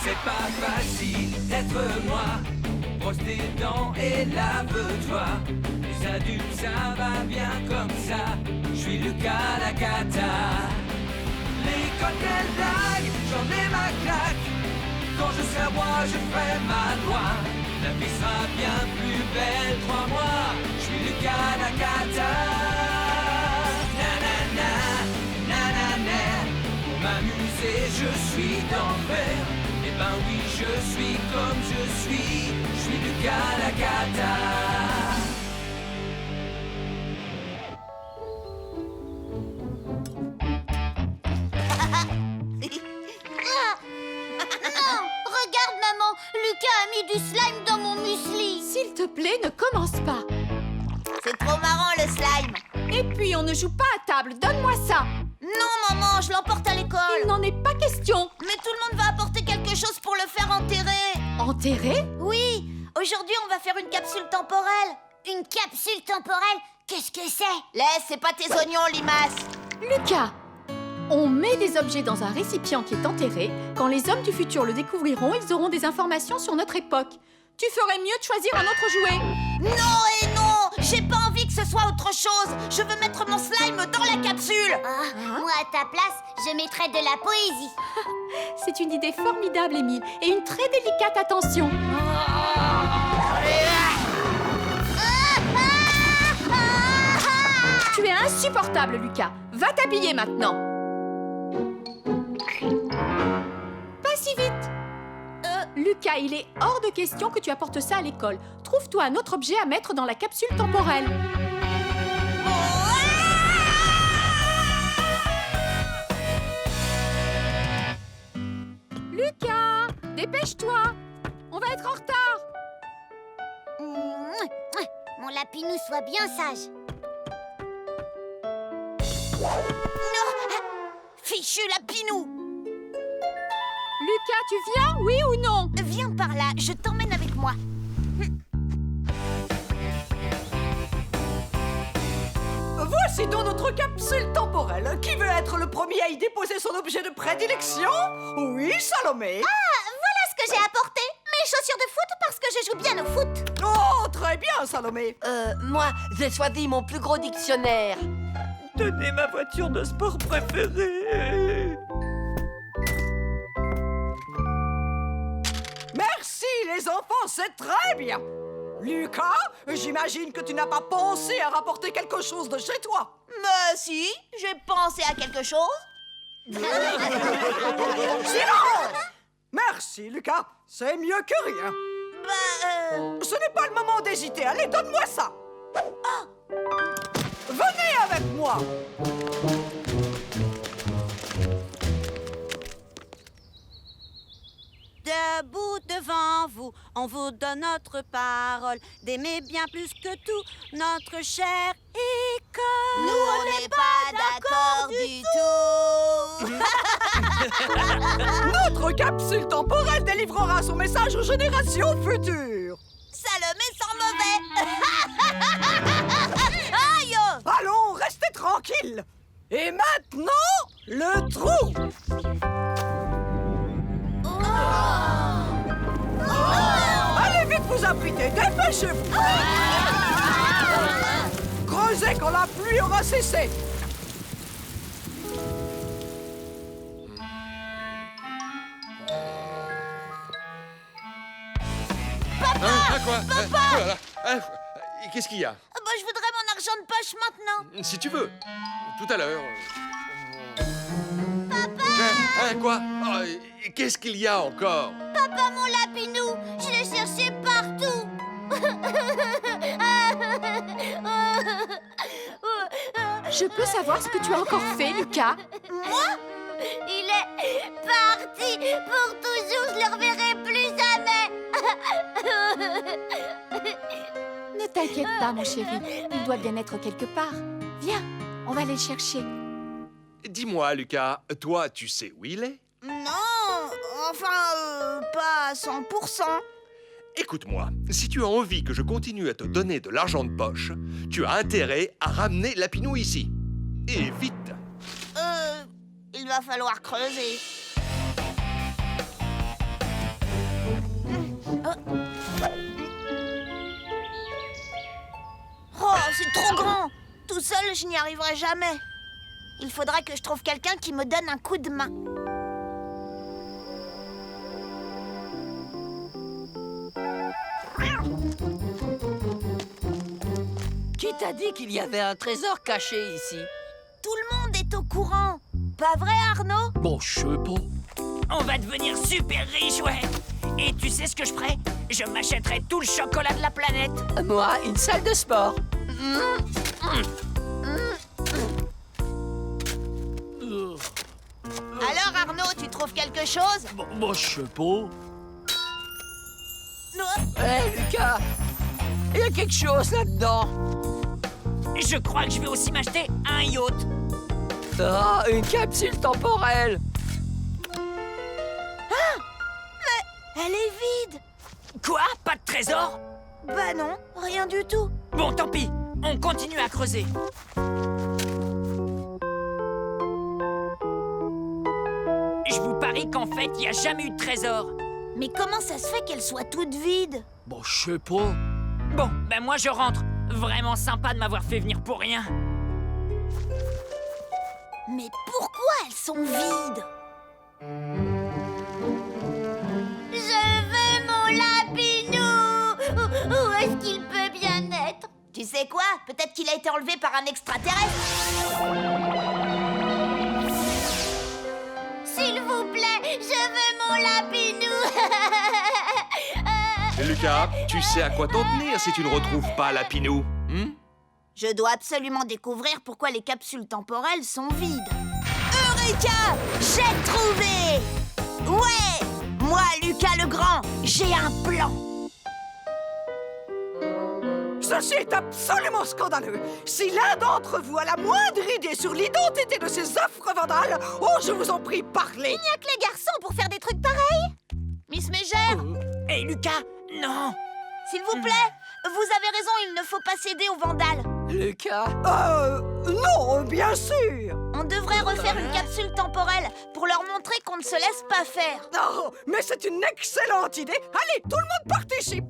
C'est pas facile d'être moi. Brosse tes dents et lave-toi. Les adultes, ça va bien comme ça. Je suis Lucas Lacata. L'école, quelle blague, j'en ai ma claque. Quand je serai roi, je ferai ma loi. La vie sera bien plus belle, crois-moi. Je suis Lucas Lacata. Nanana, nanana. Pour m'amuser, je suis d'enfer. Eh ben oui, je suis comme je suis. Je suis Lucas Lacata. Non! Regarde, maman! Lucas a mis du slime dans mon muesli! S'il te plaît, ne commence pas. C'est trop marrant, le slime! Et puis, on ne joue pas à table. Donne-moi ça. Non, maman, je l'emporte à l'école! Il n'en est pas question. Mais tout le monde va apporter quelque chose pour le faire enterrer! Enterré? Oui! Aujourd'hui, on va faire une capsule temporelle! Une capsule temporelle? Qu'est-ce que c'est? Laisse, c'est pas tes oignons, limace! Lucas, on met des objets dans un récipient qui est enterré. Quand les hommes du futur le découvriront, ils auront des informations sur notre époque. Tu ferais mieux de choisir un autre jouet. Non et non! J'ai pas envie que ce soit autre chose! Je veux mettre mon slime dans la capsule! Moi, à ta place, je mettrais de la poésie. C'est une idée formidable, Émile, et une très délicate attention. Tu es insupportable, Lucas. Va t'habiller maintenant. Pas si vite. Lucas, il est hors de question que tu apportes ça à l'école. Trouve-toi un autre objet à mettre dans la capsule temporelle. Lucas, dépêche-toi. On va être en retard. Mon lapinou soit bien sage. Non! Fichu lapinou! Lucas, tu viens, oui ou non? Viens par là, je t'emmène avec moi. Voici donc notre capsule temporelle. Qui veut être le premier à y déposer son objet de prédilection? Oui, Salomé. Voilà ce que j'ai apporté. Mes chaussures de foot parce que je joue bien au foot. Oh, très bien, Salomé. Moi, j'ai choisi mon plus gros dictionnaire. Tenez ma voiture de sport préférée. Merci, les enfants, c'est très bien. Lucas, j'imagine que tu n'as pas pensé à rapporter quelque chose de chez toi. Mais si, j'ai pensé à quelque chose. Silence! Merci, Lucas. C'est mieux que rien. Ce n'est pas le moment d'hésiter. Allez, donne-moi ça. Venez avec moi. Debout devant vous, on vous donne notre parole d'aimer bien plus que tout notre chère école. Nous, on n'est pas d'accord du tout. Notre capsule temporelle délivrera son message aux générations futures. Salomé sent mauvais. Aïe! Allons, restez tranquilles. Et maintenant, le trou. Allez vite vous abriter, dépêchez-vous. Creusez quand la pluie aura cessé. Quoi? Voilà. Qu'est-ce qu'il y a? Je voudrais mon argent de poche maintenant. Si tu veux. Tout à l'heure. Papa! Quoi? Qu'est-ce qu'il y a encore? Papa, mon lapinou, je l'ai cherché partout. Je peux savoir ce que tu as encore fait, Lucas? Moi? Il est parti pour toujours, je le reverrai plus jamais. Ne t'inquiète pas, mon chéri. Il doit bien être quelque part. Viens, on va aller le chercher. Dis-moi, Lucas, toi, tu sais où il est? Non, enfin, pas à 100%. Écoute-moi, si tu as envie que je continue à te donner de l'argent de poche, tu as intérêt à ramener Lapinou ici. Et vite. Il va falloir creuser. c'est trop grand. Tout seul, je n'y arriverai jamais. Il faudra que je trouve quelqu'un qui me donne un coup de main. Qui t'a dit qu'il y avait un trésor caché ici? Tout le monde est au courant. Pas vrai, Arnaud? Bon, je sais pas. On va devenir super riche, ouais. Et tu sais ce que je ferais? Je m'achèterais tout le chocolat de la planète. Moi, une salle de sport. Alors, Arnaud, tu trouves quelque chose? Bon, je sais pas. Hé, Lucas, il y a quelque chose là-dedans. Je crois que je vais aussi m'acheter un yacht. Ah, une capsule temporelle. Elle est vide. Quoi? Pas de trésor? Bah non, rien du tout. Bon, tant pis. On continue à creuser. Je vous parie qu'en fait, il n'y a jamais eu de trésor. Mais comment ça se fait qu'elle soit toute vide? Bon, je sais pas. Bon, ben moi je rentre. Vraiment sympa de m'avoir fait venir pour rien. Mais pourquoi elles sont vides? Je veux mon lapinou! Où est-ce qu'il peut bien être? Tu sais quoi? Peut-être qu'il a été enlevé par un extraterrestre. S'il vous plaît, je veux mon lapinou! Lucas, tu sais à quoi t'en tenir si tu ne retrouves pas Lapinou, Je dois absolument découvrir pourquoi les capsules temporelles sont vides. Eureka! J'ai trouvé! Ouais! Moi, Lucas le Grand, j'ai un plan! Ceci est absolument scandaleux. Si l'un d'entre vous a la moindre idée sur l'identité de ces affreux vandales, oh, je vous en prie, parlez. Il n'y a que les garçons pour faire des trucs pareils! Miss Mégère, Hé, Lucas, non! s'il vous plaît, vous avez raison, il ne faut pas céder aux vandales. Lucas, Non, bien sûr. On devrait refaire une capsule temporelle pour leur montrer qu'on ne se laisse pas faire. Oh, mais c'est une excellente idée. Allez, tout le monde participe.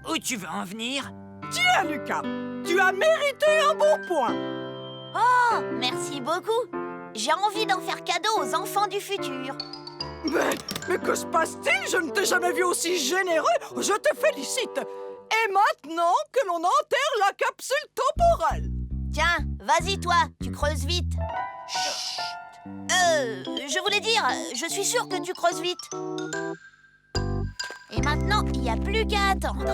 Où tu veux en venir? Tiens, Lucas, tu as mérité un bon point. Oh, merci beaucoup. J'ai envie d'en faire cadeau aux enfants du futur. Mais que se passe-t-il? Je ne t'ai jamais vu aussi généreux. Je te félicite. Et maintenant que l'on enterre la capsule temporelle. Tiens, vas-y toi, tu creuses vite. Chut. Je voulais dire, je suis sûre que tu creuses vite. Et maintenant, il n'y a plus qu'à attendre.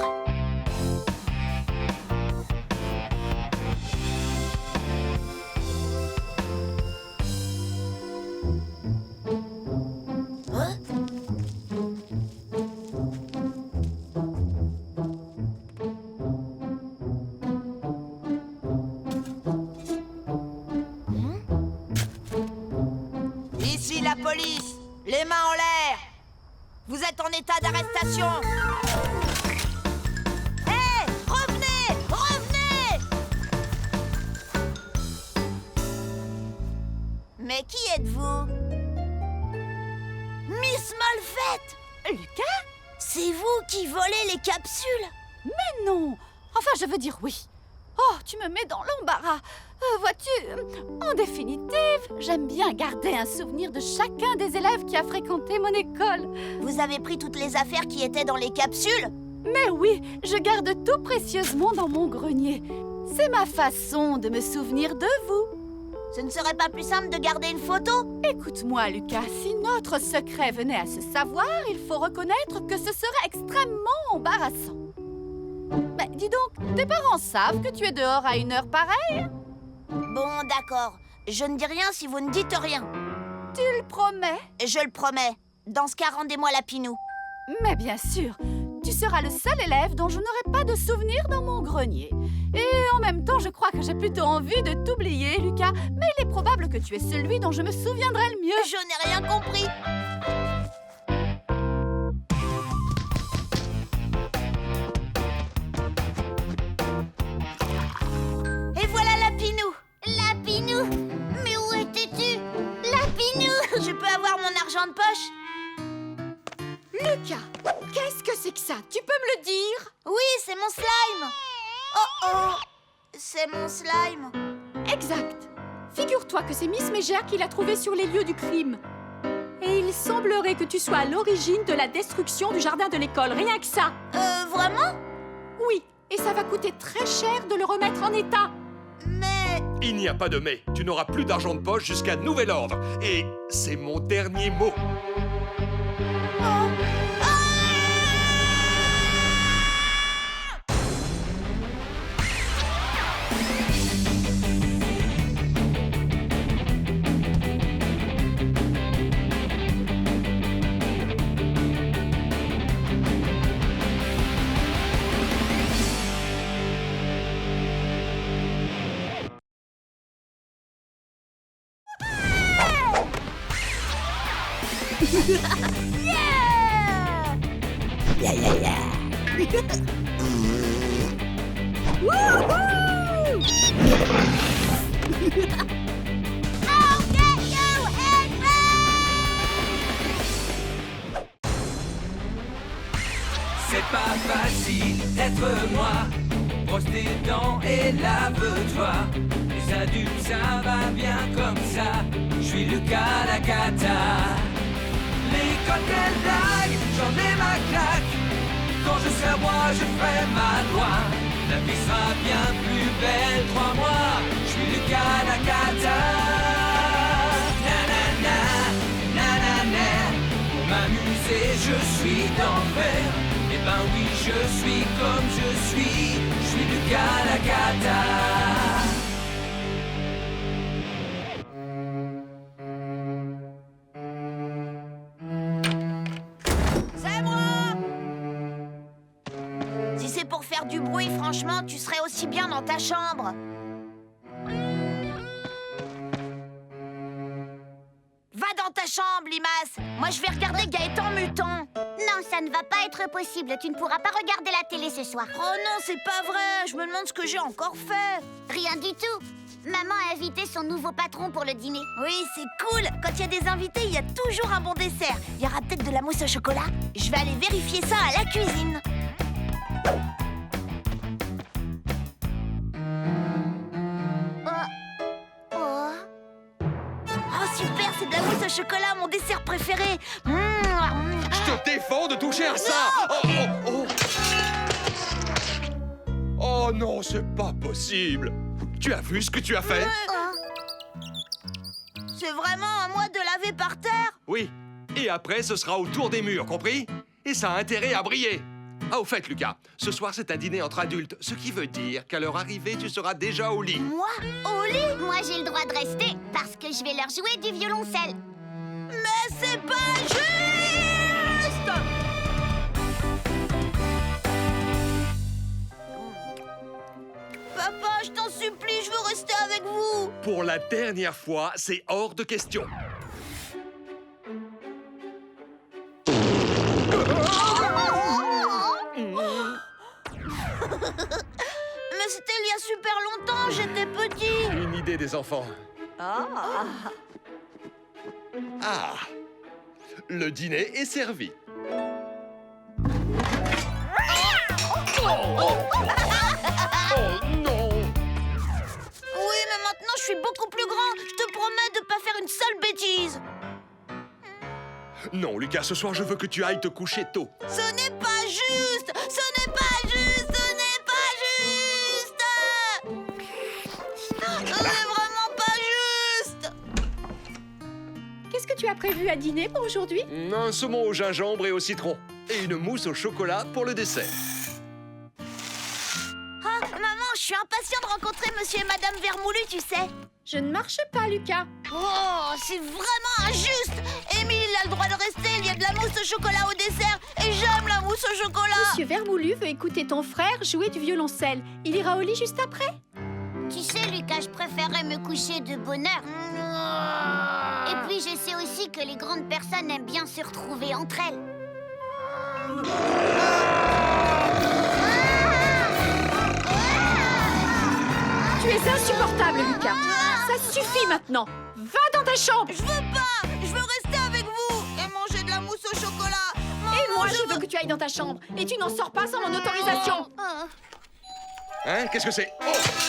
ici la police. Les mains en l'air. Vous êtes en état d'arrestation. Hé, revenez, revenez! Mais qui êtes-vous? Miss Malfette! Lucas? C'est vous qui volez les capsules? Mais non! Enfin, je veux dire oui. Oh, tu me mets dans l'embarras. Vois-tu, en définitive, j'aime bien garder un souvenir de chacun des élèves qui a fréquenté mon école. Vous avez pris toutes les affaires qui étaient dans les capsules? Mais oui, je garde tout précieusement dans mon grenier. C'est ma façon de me souvenir de vous. Ce ne serait pas plus simple de garder une photo? Écoute-moi, Lucas, si notre secret venait à se savoir, il faut reconnaître que ce serait extrêmement embarrassant. Mais dis donc, tes parents savent que tu es dehors à une heure pareille? Bon, d'accord. Je ne dis rien si vous ne dites rien. Tu le promets? Je le promets. Dans ce cas, rendez-moi la Pinou. Mais bien sûr, tu seras le seul élève dont je n'aurai pas de souvenir dans mon grenier. Et en même temps, je crois que j'ai plutôt envie de t'oublier, Lucas. Mais il est probable que tu es celui dont je me souviendrai le mieux. Je n'ai rien compris. Et voilà la Pinou. La Pinou? Mais où est Qu'est-ce que c'est que ça? Tu peux me le dire? Oui, c'est mon slime. Oh oh, c'est mon slime. Exact. Figure-toi que c'est Miss Mégère qui l'a trouvé sur les lieux du crime. Et il semblerait que tu sois à l'origine de la destruction du jardin de l'école, rien que ça. Vraiment? Oui, et ça va coûter très cher de le remettre en état. Mais... Il n'y a pas de mais. Tu n'auras plus d'argent de poche jusqu'à nouvel ordre. Et c'est mon dernier mot. C'est pas facile d'être moi. Brosse tes dents et lave-toi. Les adultes, ça va bien comme ça. Je suis Lucas la cata. L'école, quelle blague, j'en ai ma claque. Quand je serai roi, je ferai ma loi. La vie sera bien plus belle, crois-moi. Je suis Lucas la cata. Nanana, nanana. Pour m'amuser, je suis d'enfer. Eh ben oui, je suis comme je suis Lucas la cata. C'est moi! Si c'est pour faire du bruit, franchement, tu serais aussi bien dans ta chambre. Va dans ta chambre, Limace. Moi, je vais regarder Gaëtan Mutant. Non, ça ne va pas être possible. Tu ne pourras pas regarder la télé ce soir. Oh non, c'est pas vrai. Je me demande ce que j'ai encore fait. Rien du tout. Maman a invité son nouveau patron pour le dîner. Oui, c'est cool. Quand il y a des invités, il y a toujours un bon dessert. Il y aura peut-être de la mousse au chocolat. Je vais aller vérifier ça à la cuisine. Oh, super, c'est de la mousse au chocolat, mon dessert préféré. Je te défends de toucher à ça. Oh non, c'est pas possible. Tu as vu ce que tu as fait? C'est vraiment à moi de laver par terre? Oui. Et après, ce sera au tour des murs, compris? Et ça a intérêt à briller. Ah, au fait, Lucas, ce soir, c'est un dîner entre adultes, ce qui veut dire qu'à leur arrivée, tu seras déjà au lit. Moi? Au lit? Moi, j'ai le droit de rester parce que je vais leur jouer du violoncelle. Mais c'est pas juste! Papa, je t'en supplie, je veux rester avec vous. Pour la dernière fois, c'est hors de question. Mais c'était il y a super longtemps, j'étais petit. Une idée des enfants. Ah, le dîner est servi. Oh non! Oui, mais maintenant je suis beaucoup plus grand. Je te promets de pas faire une seule bêtise. Non, Lucas, ce soir, je veux que tu ailles te coucher tôt. Ce n'est pas juste! Ce n'est pas juste! Ce n'est pas juste! Ce n'est vraiment pas juste! Qu'est-ce que tu as prévu à dîner pour aujourd'hui? Un saumon au gingembre et au citron. Et une mousse au chocolat pour le dessert. Ah, maman, je suis impatient de rencontrer monsieur et madame Vermoulu, tu sais. Je ne marche pas, Lucas. Oh, c'est vraiment injuste! Émile a le droit de rester, il y a de la mousse au chocolat au dessert, et j'aime la mousse au chocolat! Monsieur Vermoulu veut écouter ton frère jouer du violoncelle. Il ira au lit juste après. Tu sais, Lucas, je préférerais me coucher de bonne heure. Et puis, je sais aussi que les grandes personnes aiment bien se retrouver entre elles. Tu es insupportable, Lucas. Ça suffit maintenant. Va dans ta chambre. Je veux pas! Je veux rester avec vous et manger de la mousse au chocolat! Et moi, je veux que tu ailles dans ta chambre et tu n'en sors pas sans mon autorisation. Hein? Qu'est-ce que c'est? Oh!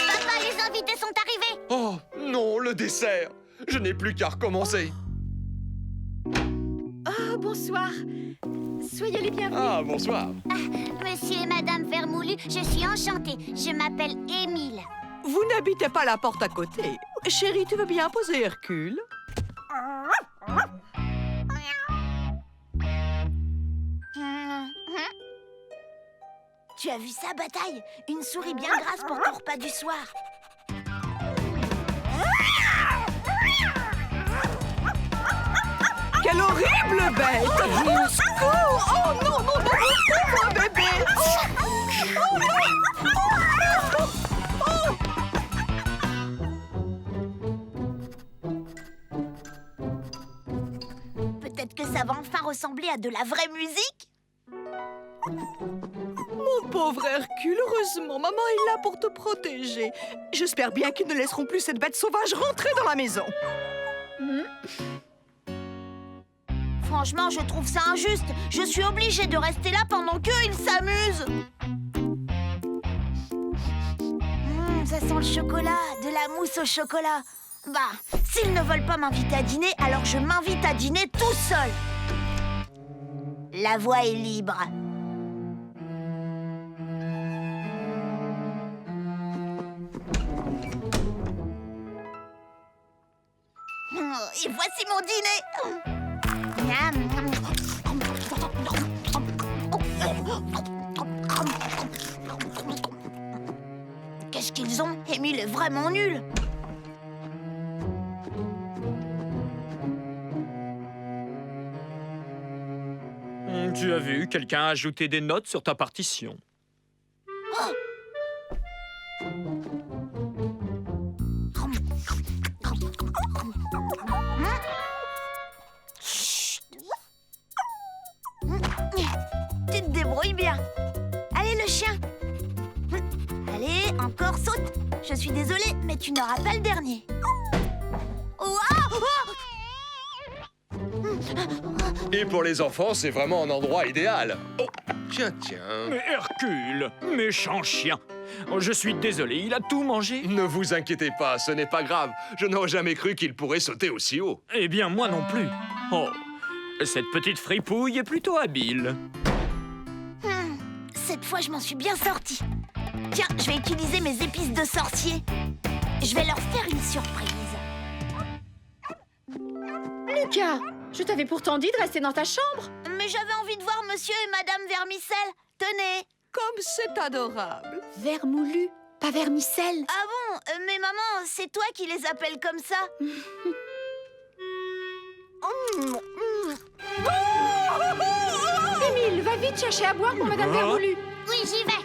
Papa, les invités sont arrivés. Oh, non, le dessert! Je n'ai plus qu'à recommencer. Oh, bonsoir. Soyez les bienvenus. Ah, bonsoir. Monsieur et Madame Vermoulu, je suis enchantée. Je m'appelle Émile. Vous n'habitez pas la porte à côté. Chérie, tu veux bien poser Hercule? Tu as vu ça, Bataille? Une souris bien grasse pour ton repas du soir. Quelle horrible bête! Au secours! Oh non, non, non, mon bébé! Peut-être que ça va enfin ressembler à de la vraie musique? Mon pauvre Hercule, heureusement, maman est là pour te protéger. J'espère bien qu'ils ne laisseront plus cette bête sauvage rentrer dans la maison. Franchement, je trouve ça injuste. Je suis obligée de rester là pendant qu'eux, ils s'amusent. Ça sent le chocolat, de la mousse au chocolat. Bah, s'ils ne veulent pas m'inviter à dîner, alors je m'invite à dîner tout seul. La voie est libre. Et voici mon dîner. Qu'est-ce qu'ils ont? Émile est vraiment nul. Tu as vu, quelqu'un a ajouté des notes sur ta partition. Tu te débrouilles bien. Allez, le chien. Allez, encore saute. Je suis désolée, mais tu n'auras pas le dernier. Et pour les enfants, c'est vraiment un endroit idéal. Oh, tiens. Mais Hercule, méchant chien. Oh, je suis désolé, il a tout mangé. Ne vous inquiétez pas, ce n'est pas grave. Je n'aurais jamais cru qu'il pourrait sauter aussi haut. Eh bien, moi non plus. Oh, cette petite fripouille est plutôt habile. Cette fois, je m'en suis bien sortie. Tiens, je vais utiliser mes épices de sorcier. Je vais leur faire une surprise. Lucas, je t'avais pourtant dit de rester dans ta chambre. Mais j'avais envie de voir Monsieur et Madame Vermicelle. Tenez. Comme c'est adorable. Vermoulu, pas vermicelle. Ah bon? Mais maman, c'est toi qui les appelles comme ça? Émile, va vite chercher à boire pour Madame Vermoulu. Oui, j'y vais.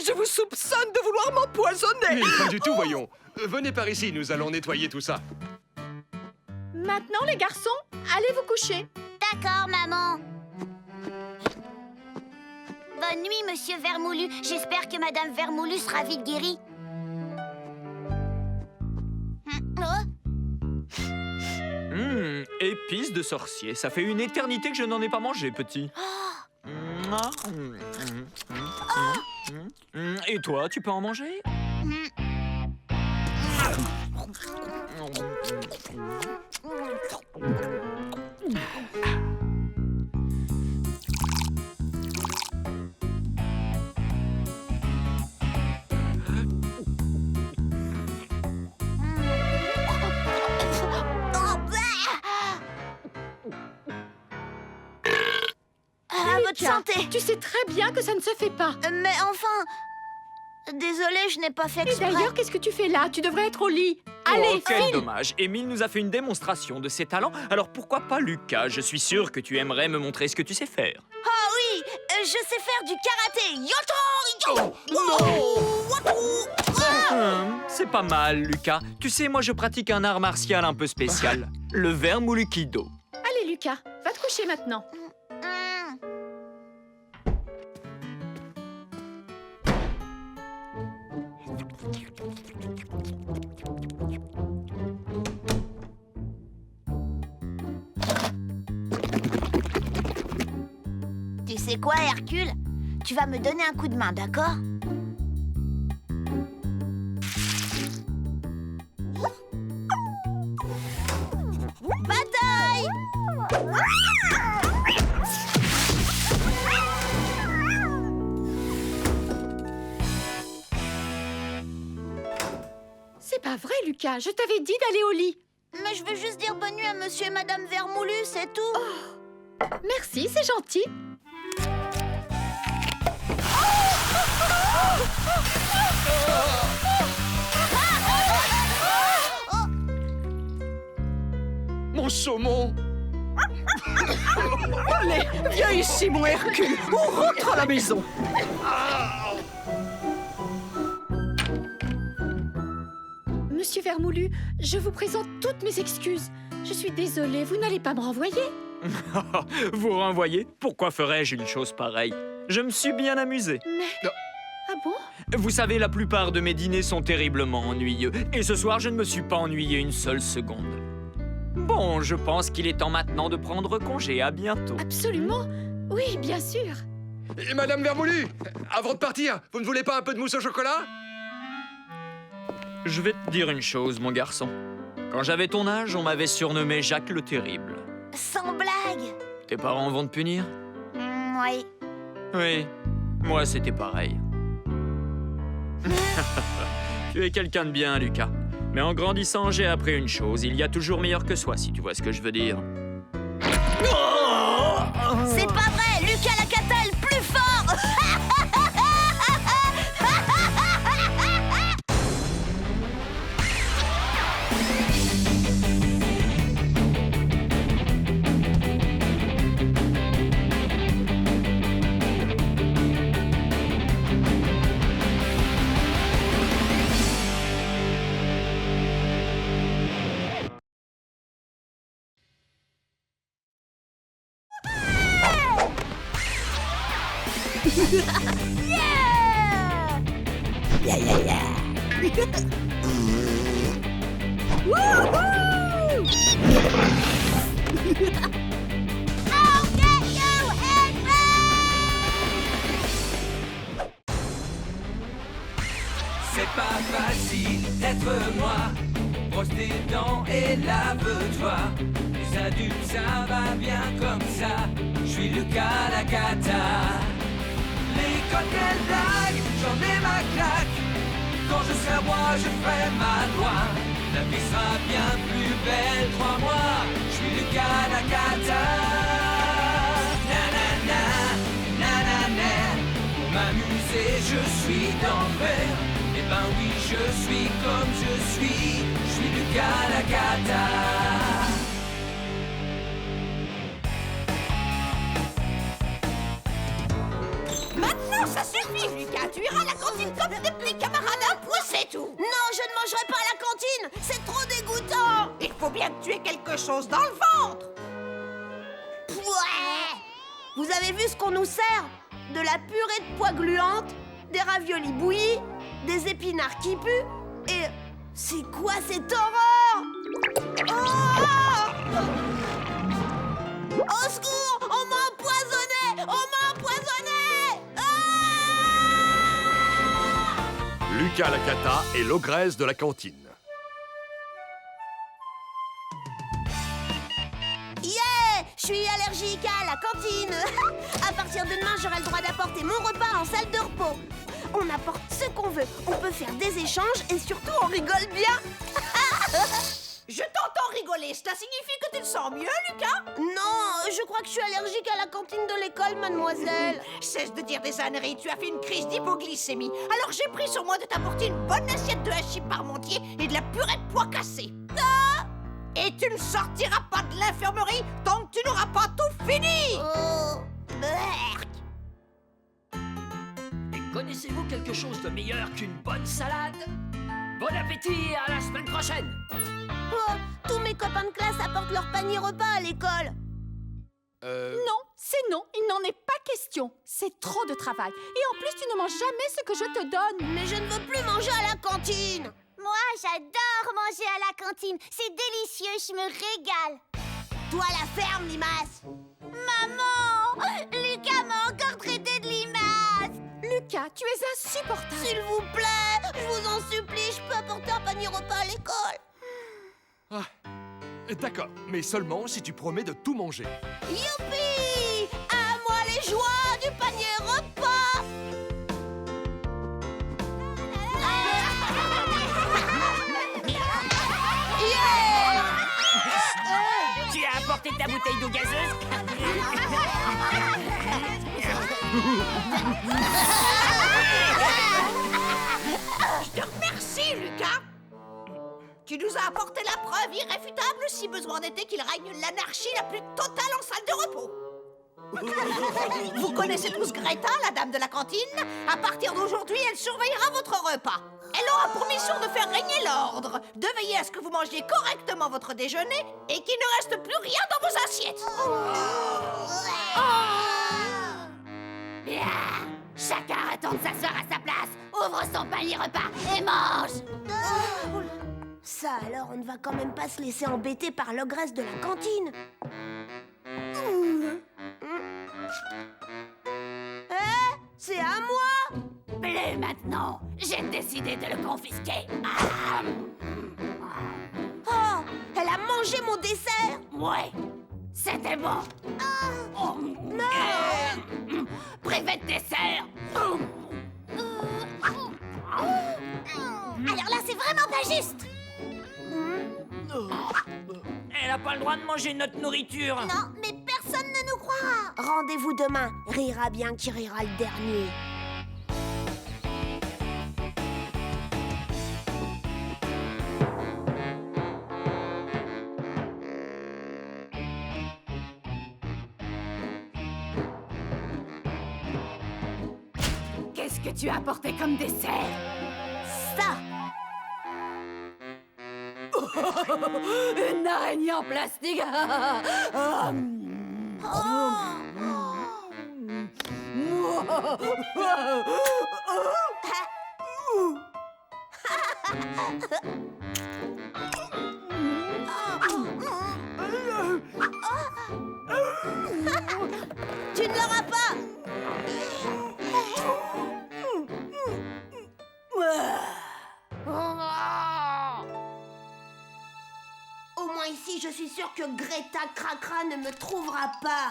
Je vous soupçonne de vouloir m'empoisonner. Mais pas du tout, voyons. Venez par ici, nous allons nettoyer tout ça. Maintenant, les garçons, allez vous coucher. D'accord, maman. Bonne nuit, Monsieur Vermoulu. J'espère que Madame Vermoulu sera vite guérie. Épices de sorcier. Ça fait une éternité que je n'en ai pas mangé, petit. Et toi, tu peux en manger? À votre santé. Tu sais très bien que ça ne se fait pas. Mais enfin... Désolée, je n'ai pas fait Et exprès. d'ailleurs, qu'est-ce que tu fais là? Tu devrais être au lit. Allez, Oh, quel file. dommage. Émile nous a fait une démonstration de ses talents, alors pourquoi pas Lucas? Je suis sûr que tu aimerais me montrer ce que tu sais faire. Ah oui, je sais faire du karaté. C'est pas mal, Lucas. Tu sais, moi je pratique un art martial un peu spécial. Le Vermoulukido. Allez, Lucas, va te coucher maintenant. sais quoi, Hercule? Tu vas me donner un coup de main, d'accord? Bataille! C'est pas vrai, Lucas. Je t'avais dit d'aller au lit. Mais je veux juste dire bonne nuit à monsieur et madame Vermoulu, c'est tout. Merci, c'est gentil. Mon saumon! Allez, viens ici, mon Hercule. On rentre à la maison. Monsieur Vermoulu, je vous présente toutes mes excuses. Je suis désolée, vous n'allez pas me renvoyer? Vous renvoyez? Pourquoi ferais-je une chose pareille? Je me suis bien amusé. Mais... Ah bon? Vous savez, la plupart de mes dîners sont terriblement ennuyeux. Et ce soir, je ne me suis pas ennuyé une seule seconde. Bon, je pense qu'il est temps maintenant de prendre congé. À bientôt. Absolument. Oui, bien sûr. Et Madame Vermoulu, avant de partir, vous ne voulez pas un peu de mousse au chocolat? Je vais te dire une chose, mon garçon. Quand j'avais ton âge, on m'avait surnommé Jacques le Terrible. Sans blague. Tes parents vont te punir? Oui. Oui, moi c'était pareil. Tu es quelqu'un de bien, Lucas. Mais en grandissant, j'ai appris une chose. Il y a toujours meilleur que soi, si tu vois ce que je veux dire. C'est pas vrai, Lucas Lacata est le plus fort. C'est pas facile d'être moi. Brosse tes dents et lave-toi. Les adultes, ça va bien comme ça. Je suis Lucas Lacata. L'école, quelle blague, j'en ai ma claque. Quand je serai roi, je ferai ma loi. La vie sera bien plus belle, crois-moi. Je suis Lucas Lacata. Nanana, nanana. Pour m'amuser, je suis d'enfer. Eh ben oui, je suis comme je suis Lucas Lacata. Maintenant, ça suffit, Lucas. Tu iras à la cantine comme tes petits camarades, un point, c'est tout. Non, je ne mangerai pas à la cantine. C'est trop dégoûtant. Il faut bien que tu aies quelque chose dans le ventre. Ouais. Vous avez vu ce qu'on nous sert? De la purée de pois gluante, des raviolis bouillis, des épinards qui puent, et... C'est quoi cette horreur? Au secours! On m'a empoisonné! On m'a empoisonné! Lucas Lacata est l'ogresse de la cantine. Yeah! Je suis allergique à la cantine. À partir de demain, j'aurai le droit d'apporter mon repas en salle de repos. On apporte ce qu'on veut, on peut faire des échanges et surtout on rigole bien. Je t'entends rigoler. Cela signifie que tu te sens mieux, Lucas? Non, je crois que je suis allergique à la cantine de l'école, mademoiselle. Cesse de dire des âneries. Tu as fait une crise d'hypoglycémie. Alors j'ai pris sur moi de t'apporter une bonne assiette de hachis parmentier et de la purée de pois cassés. Ah! Et tu ne sortiras pas de l'infirmerie tant que tu n'auras pas tout fini. Oh, merde. Et connaissez-vous quelque chose de meilleur qu'une bonne salade? Bon appétit et à la semaine prochaine. Oh, tous mes copains de classe apportent leur panier repas à l'école. Non, c'est non, il n'en est pas question. C'est trop de travail. Et en plus, tu ne manges jamais ce que je te donne. Mais je ne veux plus manger à la cantine. Moi, j'adore manger à la cantine. C'est délicieux, je me régale. Toi, la ferme, Limace. Maman, Lucas m'a encore Lucas, tu es insupportable. S'il vous plaît, je vous en supplie, je peux apporter un panier repas à l'école. D'accord, mais seulement si tu promets de tout manger. Youpi! À moi les joies du panier repas. Tu as apporté ta bouteille d'eau gazeuse? Je te remercie, Lucas. Tu nous as apporté la preuve irréfutable, si besoin était, qu'il règne l'anarchie la plus totale en salle de repos. Vous connaissez tous Greta, la dame de la cantine? À partir d'aujourd'hui, elle surveillera votre repas. Elle aura pour mission de faire régner l'ordre, de veiller à ce que vous mangiez correctement votre déjeuner et qu'il ne reste plus rien dans vos assiettes. Bien. Chacun attend de s'asseoir à sa place. Ouvre son panier repas et mange. Ça alors, on ne va quand même pas se laisser embêter par l'ogresse de la cantine. C'est à moi. Plus maintenant. J'ai décidé de le confisquer. Oh, elle a mangé mon dessert. Ouais, c'était bon. Non. Privé de dessert. Alors là, c'est vraiment pas juste. Elle a pas le droit de manger notre nourriture. Non, mais personne ne nous croira. Rendez-vous demain. Rira bien qui rira le dernier. Qu'est-ce que tu as apporté comme dessert? Ça. Une araignée en plastique. Tu ne l'auras pas. Au moins ici, je suis sûre que Greta Cracra ne me trouvera pas.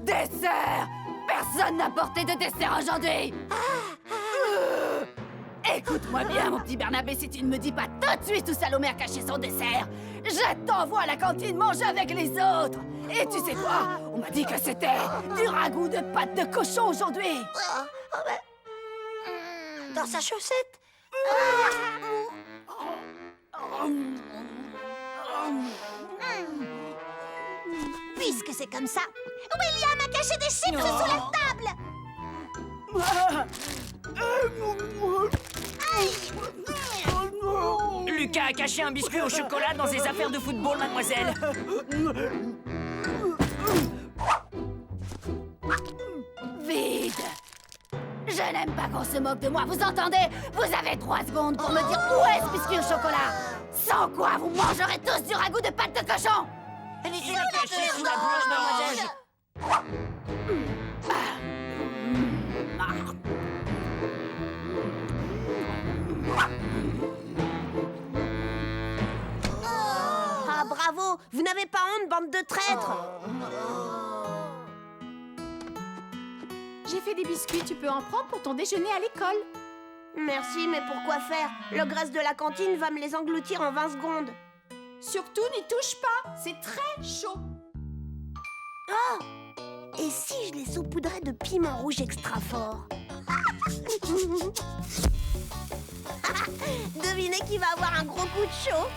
Dessert! Personne n'a porté de dessert aujourd'hui! Écoute-moi bien, mon petit Bernabé, si tu ne me dis pas tout de suite où Salomé a caché son dessert, je t'envoie à la cantine manger avec les autres! Et tu sais quoi? On m'a dit que c'était du ragoût de pâte de cochon aujourd'hui! Dans sa chaussette. Puisque c'est comme ça, William a caché des chips sous la table. Lucas a caché un biscuit au chocolat dans ses affaires de football, mademoiselle. Vide! Je n'aime pas qu'on se moque de moi, vous entendez? Vous avez 3 secondes pour me dire où est ce biscuit au chocolat! Sans quoi vous mangerez tous du ragoût de pâte de cochon! Elle est cachée sous la blouse, mademoiselle. Ah bravo, vous n'avez pas honte, bande de traîtres. J'ai fait des biscuits, tu peux en prendre pour ton déjeuner à l'école. Merci, mais pourquoi faire? L'ogresse de la cantine va me les engloutir en 20 secondes. Surtout, n'y touche pas, c'est très chaud. Oh! Et si je les saupoudrais de piment rouge extra fort? Devinez qui va avoir un gros coup de chaud?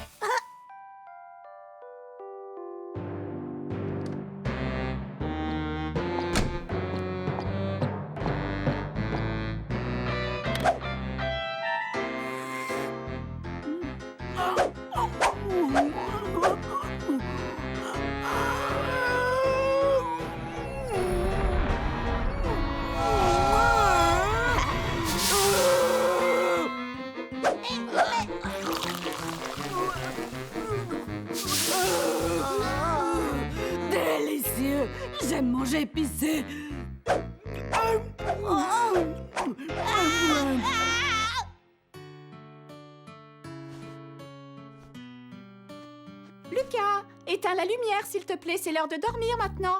Délicieux! J'aime manger épicé. Lucas, éteins la lumière, s'il te plaît. C'est l'heure de dormir maintenant.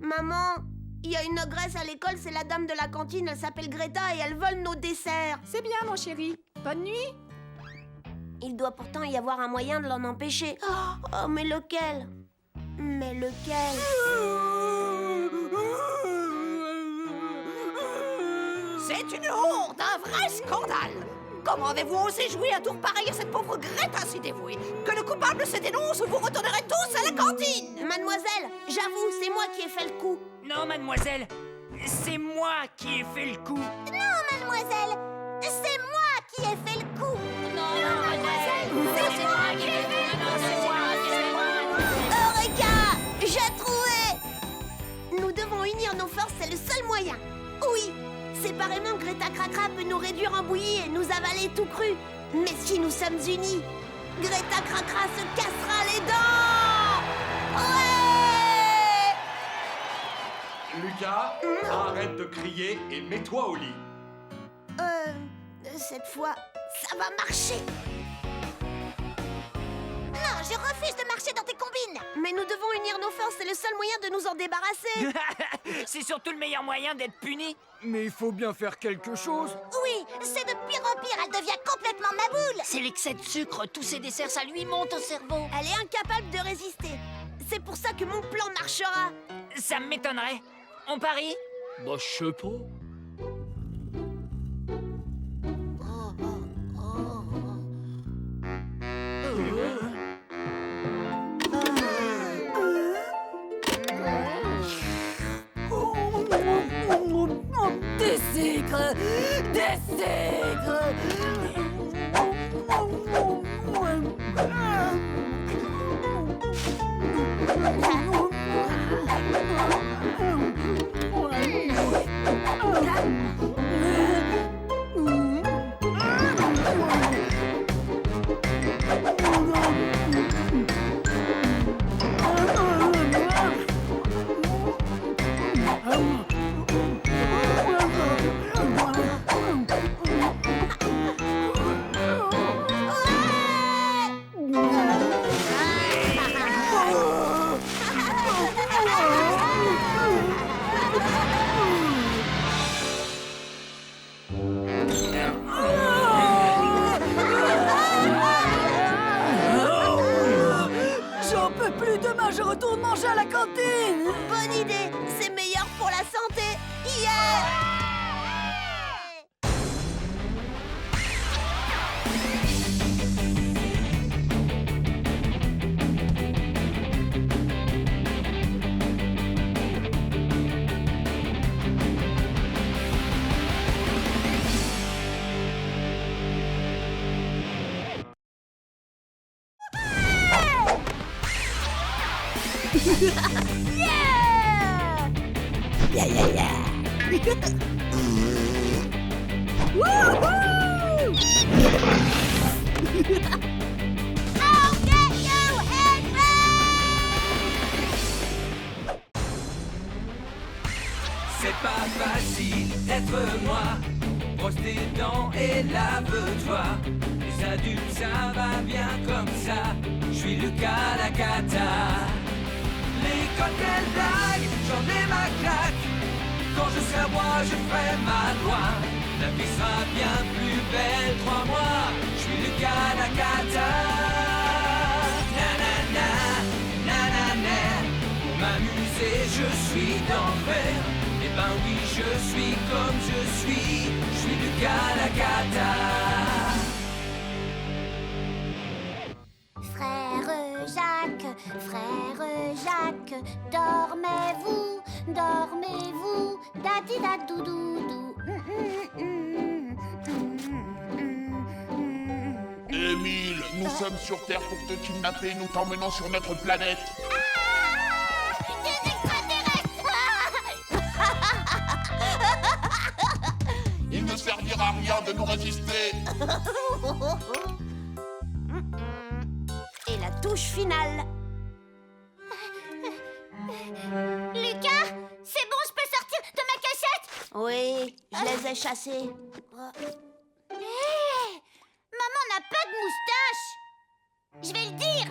Maman, il y a une ogresse à l'école, c'est la dame de la cantine, elle s'appelle Greta et elle vole nos desserts. C'est bien, mon chéri. Bonne nuit. Il doit pourtant y avoir un moyen de l'en empêcher. Oh, mais lequel? Mais lequel? C'est une honte, un vrai scandale. Comment avez-vous osé jouer un tour pareil à cette pauvre Greta si dévouée? Que le coupable se dénonce ou vous retournerez tous à la cantine. Mademoiselle, j'avoue, c'est moi qui ai fait le coup. Non, mademoiselle, c'est moi qui ai fait le coup. Non, mademoiselle, c'est moi qui ai fait le coup. Non, mademoiselle, c'est moi qui ai fait le coup. Eureka! J'ai trouvé! Nous devons unir nos forces, c'est le seul moyen. Oui, séparément, Greta Cracra peut nous réduire en bouillie et nous avaler tout cru. Mais si nous sommes unis, Greta Cracra se cassera les dents! Ouais! Lucas, arrête de crier et mets-toi au lit. Cette fois, ça va marcher. Non, je refuse de marcher dans tes combines. Mais nous devons unir nos forces, c'est le seul moyen de nous en débarrasser. C'est surtout le meilleur moyen d'être puni. Mais il faut bien faire quelque chose. Oui, c'est de pire en pire, elle devient complètement maboule. C'est l'excès de sucre, tous ces desserts, ça lui monte au cerveau. Elle est incapable de résister. C'est pour ça que mon plan marchera. Ça m'étonnerait. On parie? Bah, je sais pas. Des sucres! Des sucres! J'en peux plus, demain je retourne manger à la cantine. Bonne idée, c'est meilleur pour la santé. Yeah! C'est pas facile d'être moi. Brosse tes dents et lave-toi. Les adultes, ça va bien comme ça. Je suis Lucas la cata. L'école, quelle blague, j'en ai ma claque. Quand je serai roi, je ferai ma loi. La vie sera bien plus belle, crois-moi. Je suis Lucas la cata. Nanana, nanana. Pour m'amuser, je suis d'enfer. Eh ben oui, je suis comme je suis Lucas la cata. Frère Jacques, dormez-vous, dormez-vous, dadi-da-dou-dou-dou. Émile, nous sommes sur Terre pour te kidnapper, nous t'emmenons sur notre planète. Des extraterrestres! Il ne servira à rien de nous résister. touche finale. Lucas, c'est bon, je peux sortir de ma cachette? Oui, je les ai chassés. Hé, maman n'a pas de moustache. Je vais le dire.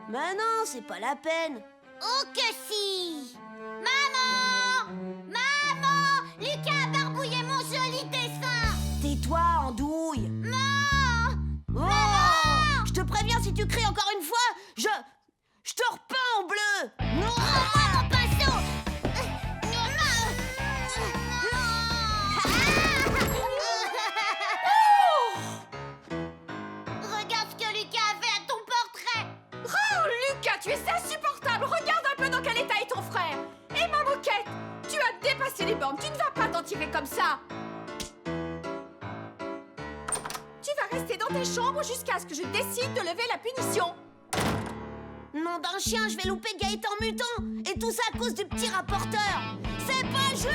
Mais non, c'est pas la peine. Oh que si. Maman! Maman! Lucas a barbouillé mon joli dessin. Tais-toi, andouille. Non! Oh, je te préviens, si tu cries encore une fois, je te repeins en bleu. Rends-moi mon pinceau. Regarde ce que Lucas a fait à ton portrait. Oh, Lucas, tu es insupportable. Regarde un peu dans quel état est ton frère. Et ma moquette, tu as dépassé les bornes. Tu ne vas pas t'en tirer comme ça. Tu vas rester dans ta chambre jusqu'à ce que je décide de lever la punition. Nom d'un chien, je vais louper Gaëtan Mutant. Et tout ça à cause du petit rapporteur. C'est pas juste.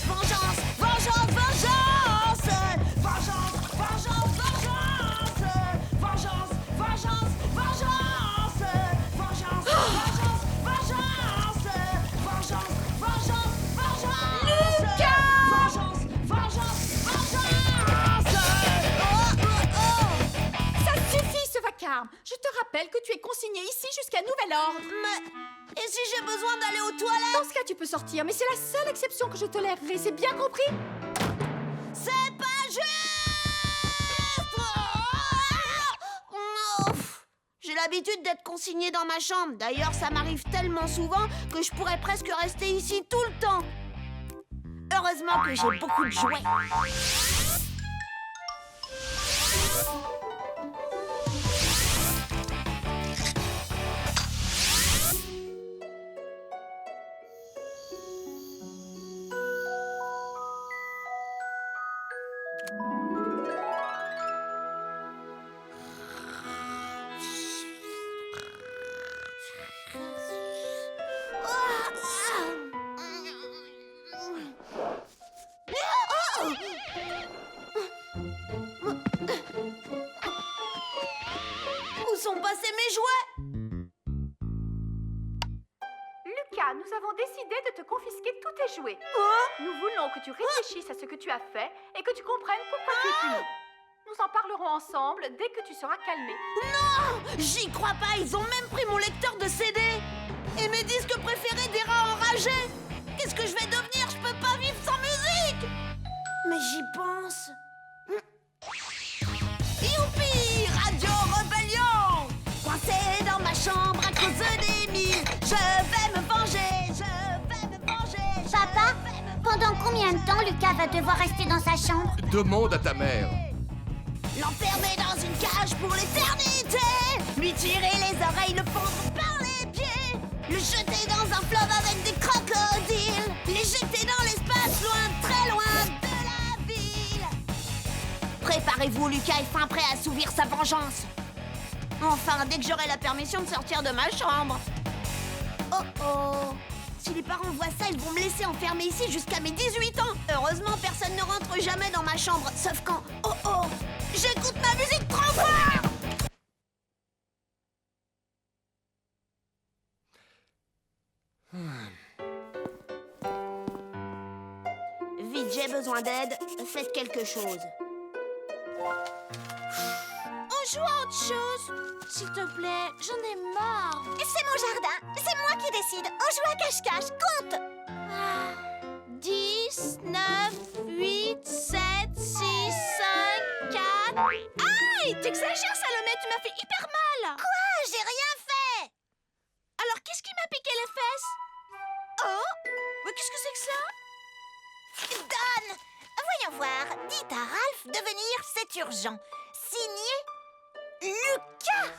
Vengeance, vengeance, vengeance. Vengeance, vengeance, vengeance. Vengeance, vengeance, vengeance. Vengeance, vengeance, vengeance. Vengeance, vengeance, vengeance. Lucas! Vengeance, vengeance, vengeance. Ça suffit, ce vacarme. Je te rappelle que tu es consigné ici jusqu'à nouvel ordre. Mais et si j'ai besoin d'aller aux toilettes? Dans ce cas, tu peux sortir, mais c'est la seule exception que je tolérerai. C'est bien compris? C'est pas juste. Oh, j'ai l'habitude d'être consignée dans ma chambre. D'ailleurs, ça m'arrive tellement souvent que je pourrais presque rester ici tout le temps. Heureusement que j'ai beaucoup de jouets. Où sont passés mes jouets? Lucas, nous avons décidé de te confisquer tous tes jouets. Nous voulons que tu réfléchisses à ce que tu as fait et que tu comprennes pourquoi tu es puni. Nous en parlerons ensemble dès que tu seras calmé. Non! J'y crois pas, ils ont même pris mon lecteur de CD. Et mes disques préférés des rats enragés. Qu'est-ce que je vais devenir? Je peux pas vivre sans musique. Mais j'y pense. Youpi! Radio Rebellion! Coincé dans ma chambre à cause des mille. Je vais me venger, je vais me venger. Papa, pendant combien de temps Lucas va devoir rester dans sa chambre? Demande à ta mère. L'enfermer dans une cage pour l'éternité. Lui tirer les oreilles, le pendre par les pieds. Le jeter dans un fleuve avec des crocodiles. Les jeter dans l'espace, loin, très loin de la ville. Préparez-vous, Lucas est fin prêt à assouvir sa vengeance. Enfin, dès que j'aurai la permission de sortir de ma chambre. Oh oh! Si les parents voient ça, ils vont me laisser enfermer ici jusqu'à mes 18 ans. Heureusement, personne ne rentre jamais dans ma chambre, sauf quand... Oh oh! J'écoute ma musique trop fort! Vite, j'ai besoin d'aide. Faites quelque chose. On joue à autre chose. S'il te plaît, j'en ai marre. C'est mon jardin, c'est moi qui décide. On joue à cache-cache, compte. 10, 9, 8, 7, 6, 5, 4... Aïe, t'exagères, Salomé, tu m'as fait hyper mal. Quoi? J'ai rien fait. Alors, qu'est-ce qui m'a piqué les fesses? Oh, mais qu'est-ce que c'est que ça? Donne. Voyons voir, dites à Ralph de venir, c'est urgent. Signé Lucas.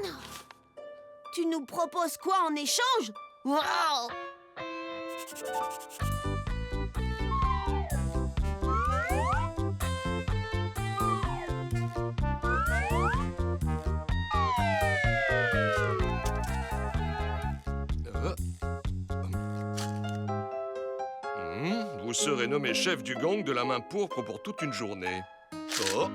Non. Tu nous proposes quoi en échange? Wow. vous serez nommé chef du gang de la main pourpre pour toute une journée. Oh.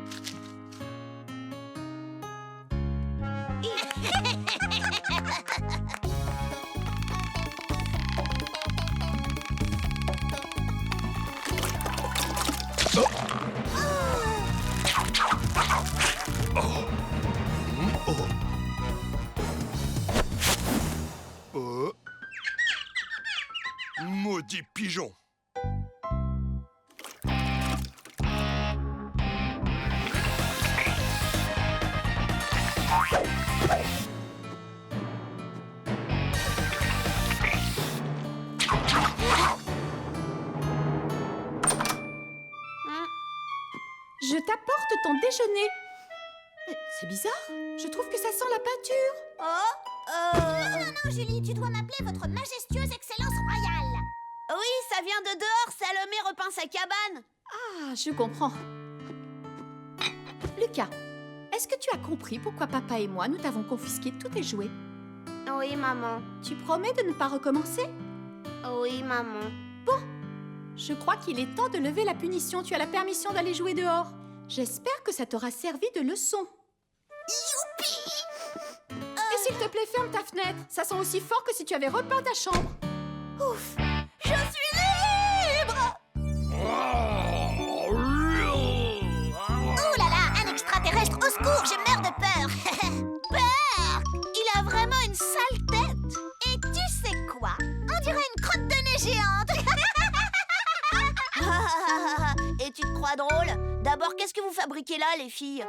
Maudit pigeon! Je t'apporte ton déjeuner. C'est bizarre, je trouve que ça sent la peinture. Non, Julie, tu dois m'appeler votre majestueuse excellence royale. Oui, ça vient de dehors, Salomé repeint sa cabane. Ah, je comprends. Lucas, est-ce que tu as compris pourquoi papa et moi, nous t'avons confisqué tous tes jouets? Oui, maman. Tu promets de ne pas recommencer? Oui, maman. Bon, je crois qu'il est temps de lever la punition. Tu as la permission d'aller jouer dehors. J'espère que ça t'aura servi de leçon. Youpi! Et s'il te plaît, ferme ta fenêtre. Ça sent aussi fort que si tu avais repeint ta chambre. Ouf! Je suis libre! Ouh là là, un extraterrestre, au secours, je meurs de peur! Peur! Il a vraiment une sale tête! Et tu sais quoi? On dirait une crotte de nez géante! Et tu te crois drôle? D'abord, qu'est-ce que vous fabriquez là, les filles?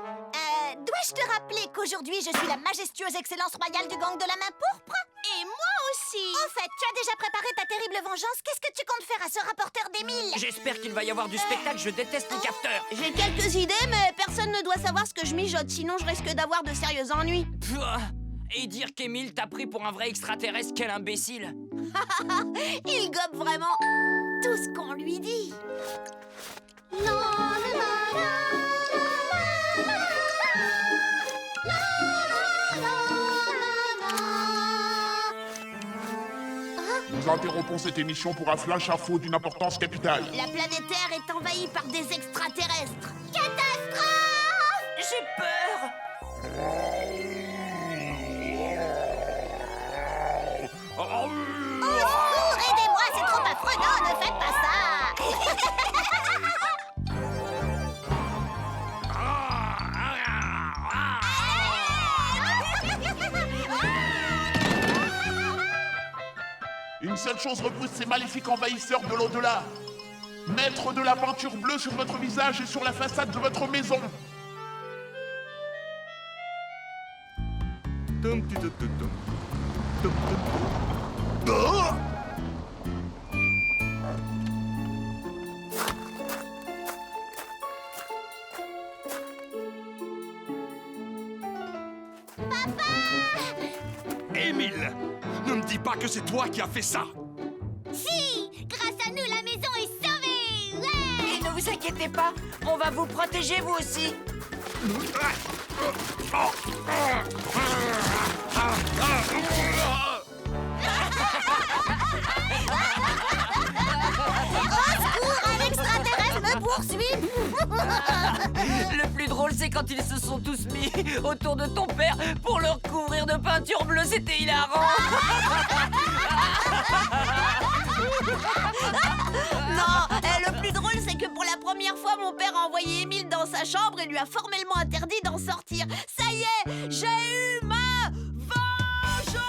Dois-je te rappeler qu'aujourd'hui, je suis la majestueuse excellence royale du gang de la main pourpre? Et moi aussi! Au fait, tu as déjà préparé ta terrible vengeance. Qu'est-ce que tu comptes faire à ce rapporteur d'Émile? J'espère qu'il va y avoir du spectacle, je déteste les capteurs. J'ai quelques idées, mais personne ne doit savoir ce que je mijote, sinon je risque d'avoir de sérieux ennuis. Et dire qu'Émile t'a pris pour un vrai extraterrestre, quel imbécile! Il gobe vraiment tout ce qu'on lui dit. Nous interrompons cette émission pour un flash info d'une importance capitale. La planète Terre est envahie par des extraterrestres. Catastrophe! J'ai peur! Au secours, aidez-moi, c'est trop affreux. Non, ne faites pas ça! Une seule chose repousse ces maléfiques envahisseurs de l'au-delà. Mettre de la peinture bleue sur votre visage et sur la façade de votre maison. Émile, ne me dis pas que c'est toi qui as fait ça. Si! Grâce à nous, la maison est sauvée! Ouais! Et ne vous inquiétez pas, on va vous protéger vous aussi. Au secours, un extraterrestre me poursuit! Le plus drôle, c'est quand ils se sont tous mis autour de ton père pour le recouvrir de peinture bleue, c'était hilarant. Non, le plus drôle, c'est que pour la première fois, mon père a envoyé Émile dans sa chambre et lui a formellement interdit d'en sortir. Ça y est, j'ai eu ma vengeance!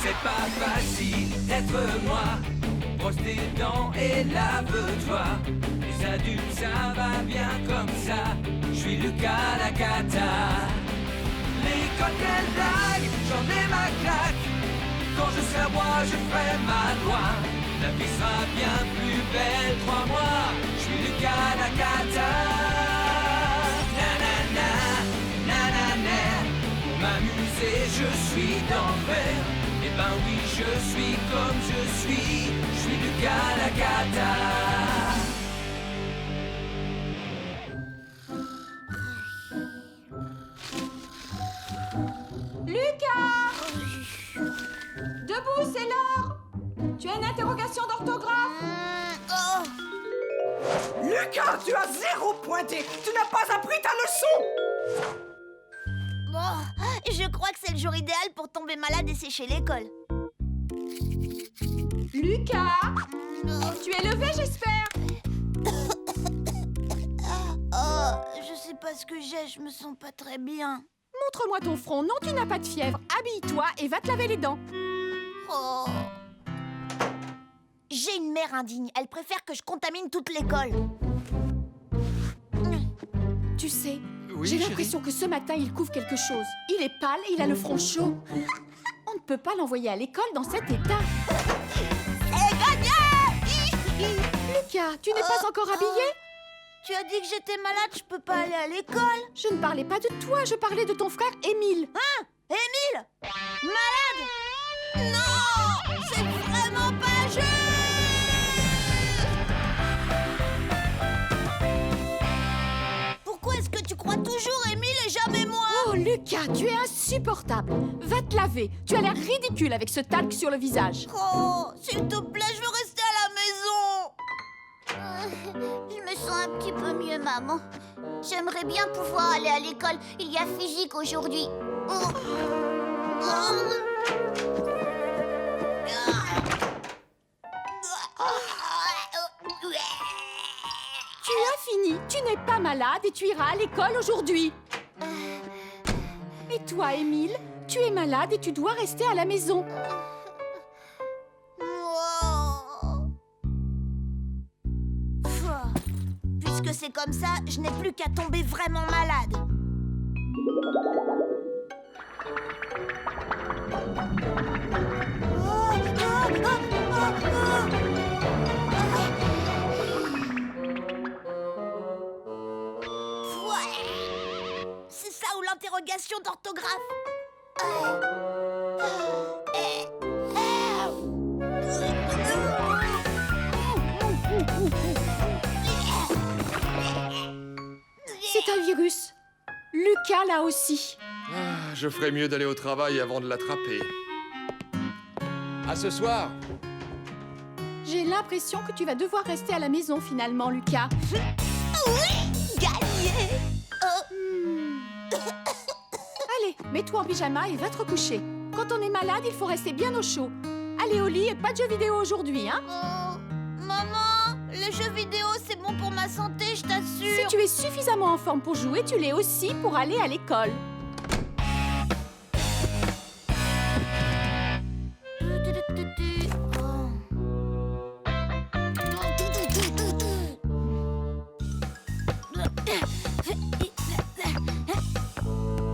C'est pas facile tètre-moi, brosse tes dents et lave-toi. Les adultes, ça va bien comme ça. Je suis Lucas la cata. L'école, quelle blague, j'en ai ma claque. Quand je serai roi, je ferai ma loi. La vie sera bien plus belle, crois-moi. Je suis Lucas la cata. Nanana, nanana. Pour m'amuser, je suis d'enfer. Eh ben oui, je suis comme je suis Lucas la cata. Lucas! Debout, c'est l'heure! Tu as une interrogation d'orthographe? Lucas, tu as 0 pointé. Tu n'as pas appris ta leçon. Bon, je crois que c'est le jour idéal pour tomber malade et sécher l'école. Lucas! Tu es levé, j'espère? Oh, je sais pas ce que j'ai, je me sens pas très bien. Montre-moi ton front. Non, tu n'as pas de fièvre. Habille-toi et va te laver les dents. Oh. J'ai une mère indigne, elle préfère que je contamine toute l'école. Tu sais, Oui, j'ai chérie. l'impression que ce matin, il couvre quelque chose. Il est pâle et il a le front chaud. On ne peut pas l'envoyer à l'école dans cet état. C'est gagné! Lucas, tu n'es pas encore habillé? Tu as dit que j'étais malade, je peux pas aller à l'école. Je ne parlais pas de toi, je parlais de ton frère Émile. Hein? Émile? Malade? Non! C'est vraiment pas juste! Pourquoi est-ce que tu crois toujours Émile et jamais moi? Oh, Lucas, tu es insupportable. Va te laver. Tu as l'air ridicule avec ce talc sur le visage. Oh, s'il te plaît, je veux rester à la maison. Je me sens un petit peu mieux, maman. J'aimerais bien pouvoir aller à l'école. Il y a physique aujourd'hui. Tu as fini. Tu n'es pas malade et tu iras à l'école aujourd'hui. Et toi, Émile, tu es malade et tu dois rester à la maison. Puisque c'est comme ça, je n'ai plus qu'à tomber vraiment malade. C'est ça ou l'interrogation d'orthographe? C'est un virus. Lucas l'a aussi. Ah, je ferais mieux d'aller au travail avant de l'attraper. À ce soir. J'ai l'impression que tu vas devoir rester à la maison finalement, Lucas. Oui, gagné. Allez, mets-toi en pyjama et va te recoucher. Quand on est malade, il faut rester bien au chaud. Allez au lit et pas de jeux vidéo aujourd'hui, hein? Oh, maman, les jeux vidéo, c'est bon pour ma santé, je Si t'assure. tu es suffisamment en forme pour jouer, tu l'es aussi pour aller à l'école.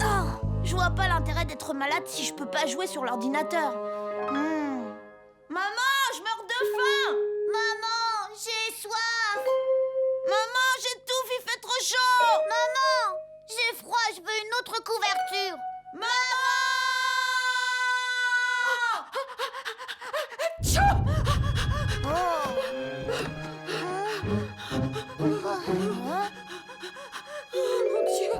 Oh, je vois pas l'intérêt d'être malade si je peux pas jouer sur l'ordinateur. Maman, je meurs de faim. Maman, j'ai soif. Maman, j'étouffe, il fait trop chaud. Maman, j'ai froid, je veux une autre couverture. Maman! Oh mon Dieu!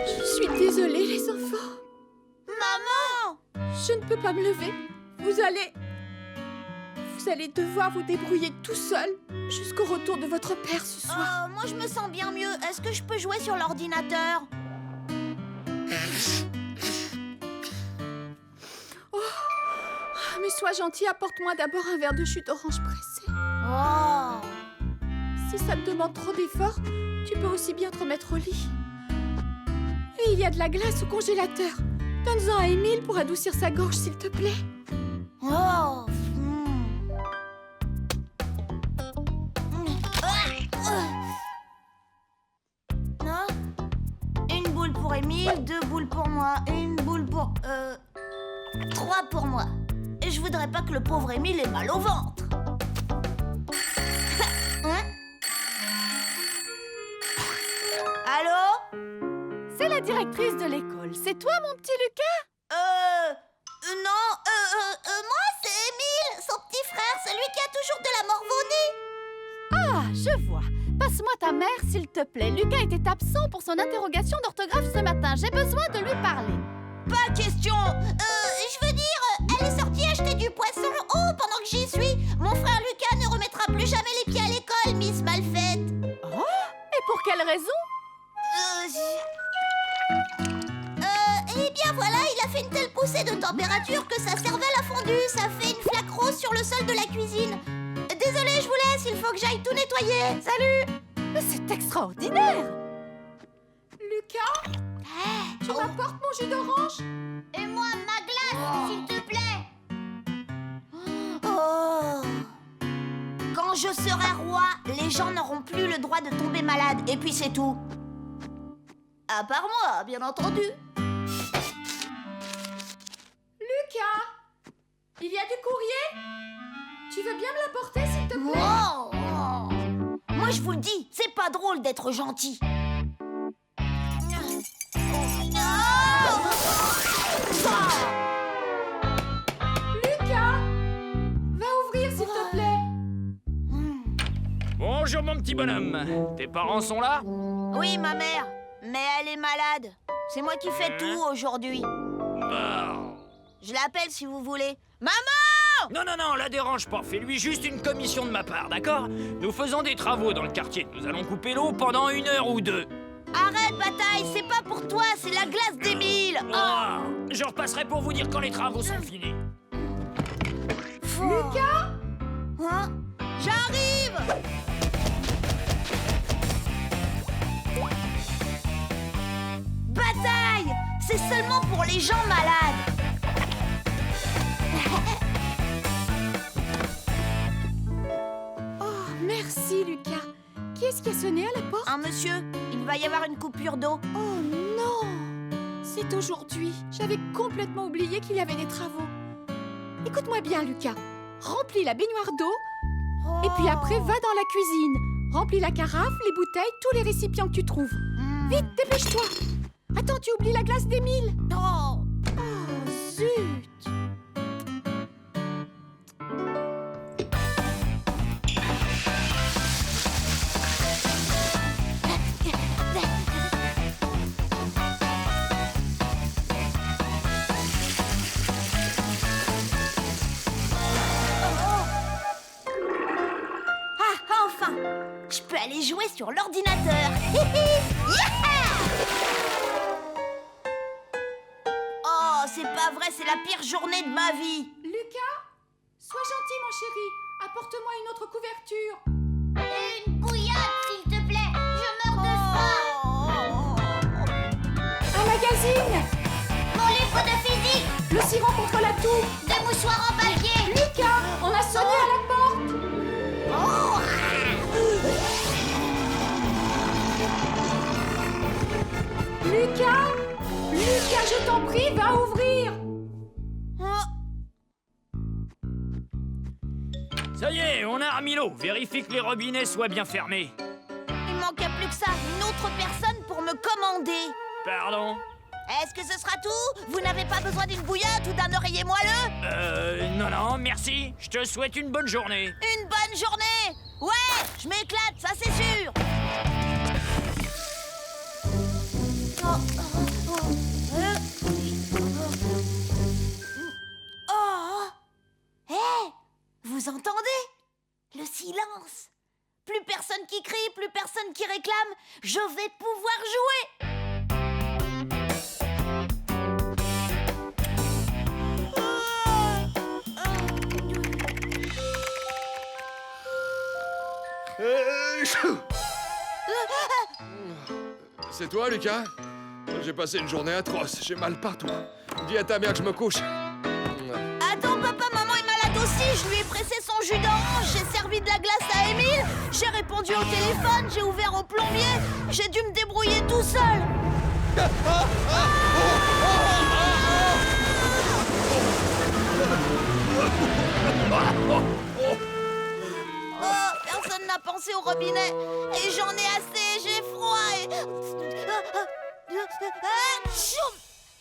Je suis désolée, les enfants. Maman! Je ne peux pas me lever. Vous allez devoir vous débrouiller tout seul jusqu'au retour de votre père ce soir. Moi, je me sens bien mieux. Est-ce que je peux jouer sur l'ordinateur? Mais sois gentil, apporte-moi d'abord un verre de jus d'orange pressé. Oh! Si ça te demande trop d'efforts, tu peux aussi bien te remettre au lit. Et il y a de la glace au congélateur. Donne-en à Émile pour adoucir sa gorge, s'il te plaît. Oh. Non. Une boule pour Émile, 2 boules pour moi, une boule pour... 3 pour moi. Et je voudrais pas que le pauvre Émile ait mal au ventre. Hein? Allô? C'est la directrice de l'école. C'est toi, mon petit Lucas? Non, moi c'est Émile, son petit frère, celui qui a toujours de la morve au nez. Ah, je vois. Passe-moi ta mère, s'il te plaît. Lucas était absent pour son interrogation d'orthographe ce matin. J'ai besoin de lui parler. Pas question. Je veux dire, elle est sortie acheter du poisson. Oh, pendant que j'y suis, mon frère Lucas ne remettra plus jamais les pieds à l'école, Miss Malfaite. Oh, et pour quelle raison? Eh bien voilà, il a fait une telle poussée de température que sa cervelle a fondu. Ça fait une flaque rose sur le sol de la cuisine. Désolée, je vous laisse, il faut que j'aille tout nettoyer. Salut. Mais c'est extraordinaire. Lucas, tu m'apportes mon jus d'orange? Et moi, ma glace, s'il te plaît. Oh. Quand je serai roi, les gens n'auront plus le droit de tomber malades. Et puis c'est tout. À part moi, bien entendu. Lucas, il y a du courrier? Tu veux bien me l'apporter, s'il te plaît? Oh. Moi, je vous le dis, c'est pas drôle d'être gentil. Lucas, va ouvrir, s'il te plaît. Bonjour, mon petit bonhomme. Tes parents sont là? Oui, ma mère, mais elle est malade. C'est moi qui fais tout aujourd'hui. Je l'appelle si vous voulez. Maman! Non, la dérange pas. Fais-lui juste une commission de ma part, d'accord? Nous faisons des travaux dans le quartier. Nous allons couper l'eau pendant 1 heure ou 2. Arrête, Bataille, c'est pas pour toi, c'est la glace d'Émile. Je repasserai pour vous dire quand les travaux sont finis. Lucas? Hein? J'arrive! Bataille! C'est seulement pour les gens malades. Oh, merci, Lucas. Qui est-ce qui a sonné à la porte? Un monsieur, il va y avoir une coupure d'eau. Oh non! C'est aujourd'hui. J'avais complètement oublié qu'il y avait des travaux. Écoute-moi bien, Lucas. Remplis la baignoire d'eau et puis après, va dans la cuisine. Remplis la carafe, les bouteilles, tous les récipients que tu trouves. Vite, dépêche-toi. Attends, tu oublies la glace d'Émile. Oh. Oh, zut! Enfin, je peux aller jouer sur l'ordinateur. Oh, c'est pas vrai, c'est la pire journée de ma vie. Lucas, sois gentil, mon chéri. Apporte-moi une autre couverture. Et une bouillotte, s'il te plaît. Je meurs de faim. Un magazine. Mon livre de physique. Le sirop contre la toux. Des mouchoirs en papier. Lucas, on a sonné à la porte. Oh. Lucas, je t'en prie, va ouvrir. Ça y est, on a remis l'eau. Vérifie que les robinets soient bien fermés. Il manquait plus que ça, une autre personne pour me commander. Pardon? Est-ce que ce sera tout? Vous n'avez pas besoin d'une bouillotte ou d'un oreiller moelleux? Non, merci. Je te souhaite une bonne journée. Une bonne journée? Ouais, je m'éclate, ça c'est sûr. Vous entendez? Le silence. Plus personne qui crie, plus personne qui réclame. Je vais pouvoir jouer. c'est toi, Lucas? J'ai passé une journée atroce, j'ai mal partout. Dis à ta mère que je me couche. Attends, papa, maman est malade aussi. Je lui ai pressé son jus d'orange, j'ai servi de la glace à Émile, j'ai répondu au téléphone, j'ai ouvert au plombier. J'ai dû me débrouiller tout seul. Oh, personne n'a pensé au robinet. Et j'en ai assez, j'ai froid et...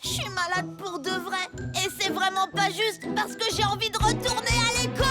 Je suis malade pour de vrai. Et c'est vraiment pas juste parce que j'ai envie de retourner à l'école.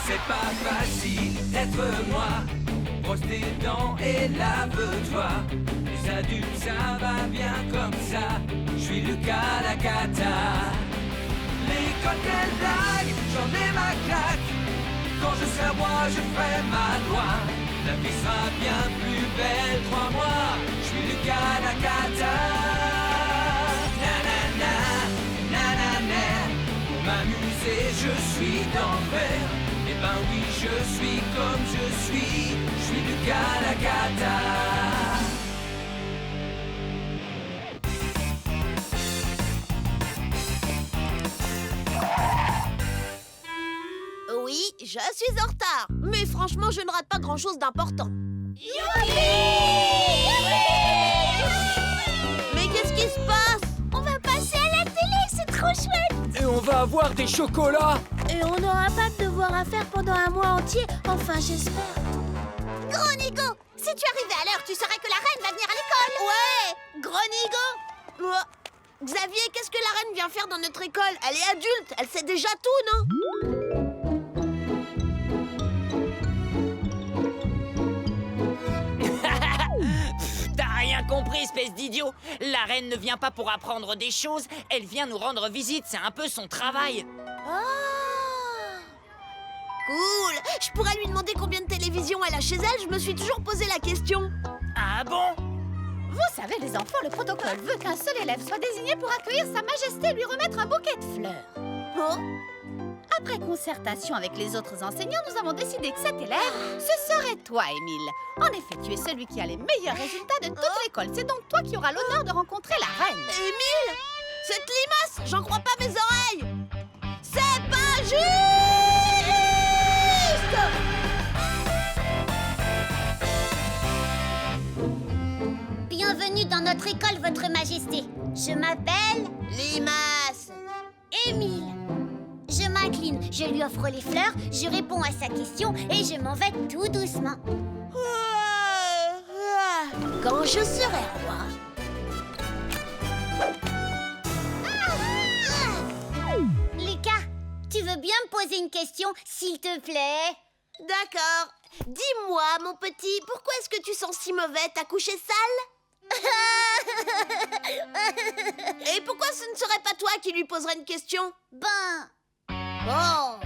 C'est pas facile d'être moi. Brosse tes dents et lave-toi. Les adultes, ça va bien comme ça. Je suis Lucas la cata. L'école, quelle blague, j'en ai ma claque. Quand je serai roi, je ferai ma loi. La vie sera bien plus belle, crois-moi. Je suis Lucas la cata. Nanana, nanana. Pour m'amuser, je suis d'enfer. Eh ben oui, je suis comme je suis Lucas la cata. Oui, je suis en retard. Mais franchement, je ne rate pas grand-chose d'important. Mais qu'est-ce qui se passe? On va passer à la télé, c'est trop chouette. Et on va avoir des chocolats. Et on n'aura pas de devoir à faire pendant un mois entier. Enfin, j'espère. Gros Nigo, si tu arrivais à l'heure, tu saurais que la reine va venir à l'école. Ouais, Gronigo. Xavier, qu'est-ce que la reine vient faire dans notre école? Elle est adulte, elle sait déjà tout, non? T'as rien compris, espèce d'idiot. La reine ne vient pas pour apprendre des choses, elle vient nous rendre visite, c'est un peu son travail. Ah, cool. Je pourrais lui demander combien de télévisions elle a chez elle. Je me suis toujours posé la question. Ah bon? Vous savez, les enfants, le protocole veut qu'un seul élève soit désigné pour accueillir Sa Majesté et lui remettre un bouquet de fleurs. Oh, Après concertation avec les autres enseignants, nous avons décidé que cet élève, ce serait toi, Émile. En effet, tu es celui qui a les meilleurs résultats de toute l'école. C'est donc toi qui auras l'honneur de rencontrer la reine. Émile, cette limace, j'en crois pas mes oreilles. C'est pas juste. Bienvenue dans notre école, Votre Majesté. Je m'appelle Limace. Émile. Je m'incline, je lui offre les fleurs, je réponds à sa question et je m'en vais tout doucement. Quand je serai roi. Lucas, tu veux bien me poser une question, s'il te plaît? D'accord. Dis-moi, mon petit, pourquoi est-ce que tu sens si mauvais? T'as couché sale? Et pourquoi ce ne serait pas toi qui lui poserais une question? Ben, Oh,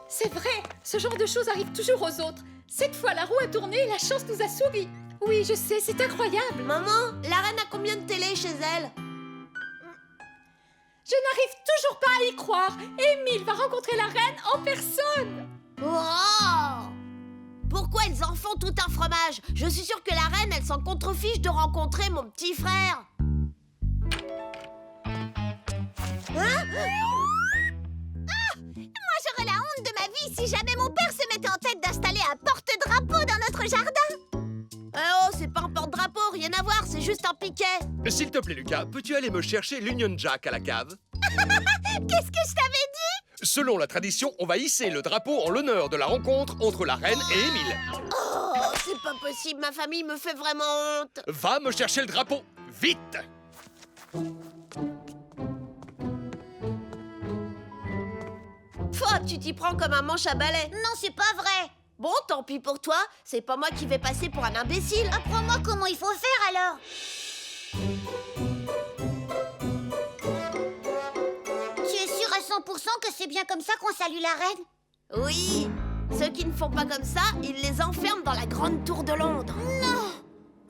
C'est vrai, ce genre de choses arrive toujours aux autres. Cette fois, la roue a tourné et la chance nous a souri. Oui, je sais, c'est incroyable. maman, la reine a combien de télé chez elle? Je n'arrive toujours pas à y croire. Émile va rencontrer la reine en personne. Oh! Pourquoi ils en font tout un fromage? Je suis sûre que la reine, elle s'en contrefiche de rencontrer mon petit frère. Hein? moi j'aurais la honte de ma vie si jamais mon père se mettait en tête d'installer un porte-drapeau dans notre jardin. Oh, c'est pas un porte-drapeau, rien à voir, c'est juste un piquet. S'il te plaît, Lucas, peux-tu aller me chercher l'Union Jack à la cave? Qu'est-ce que je t'avais dit? Selon la tradition, on va hisser le drapeau en l'honneur de la rencontre entre la reine et Émile. Oh, c'est pas possible, ma famille me fait vraiment honte. Va me chercher le drapeau, vite! Tu t'y prends comme un manche à balai. Non, c'est pas vrai. Bon, tant pis pour toi, c'est pas moi qui vais passer pour un imbécile. Apprends-moi comment il faut faire alors. Tu es sûr à 100% que c'est bien comme ça qu'on salue la reine? Oui, ceux qui ne font pas comme ça, ils les enferment dans la grande tour de Londres. Non.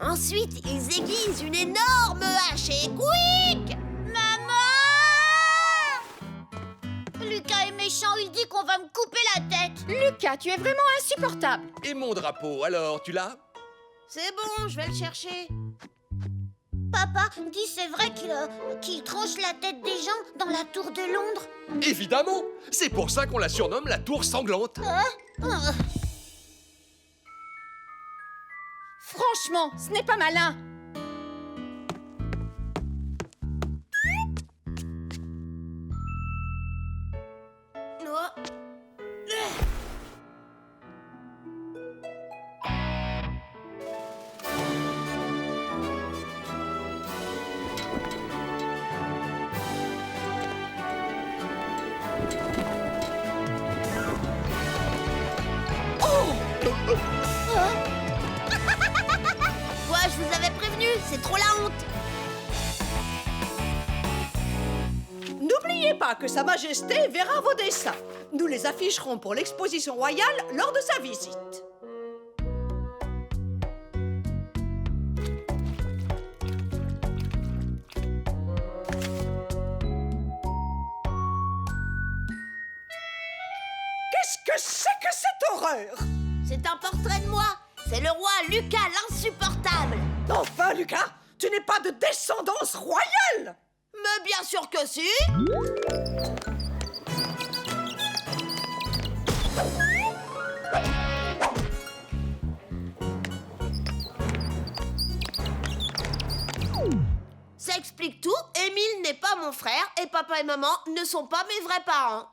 Ensuite, ils aiguisent une énorme hache et quick! Maman! Lucas est méchant, il dit qu'on va me couper la tête. Lucas, tu es vraiment insupportable. Et mon drapeau, alors, tu l'as? C'est bon, je vais le chercher. Papa, dis c'est vrai qu'il tranche la tête des gens dans la tour de Londres? Évidemment! C'est pour ça qu'on la surnomme la tour sanglante. Franchement, ce n'est pas malin. Quoi, je vous avais prévenu, c'est trop la honte. N'oubliez pas que Sa Majesté verra vos dessins. Nous les afficherons pour l'exposition royale lors de sa visite. Qu'est-ce que c'est que cette horreur? C'est un portrait de moi. C'est le roi Lucas l'insupportable. Enfin, Lucas, tu n'es pas de descendance royale! Mais bien sûr que si. Ça explique tout. Émile n'est pas mon frère et papa et maman ne sont pas mes vrais parents.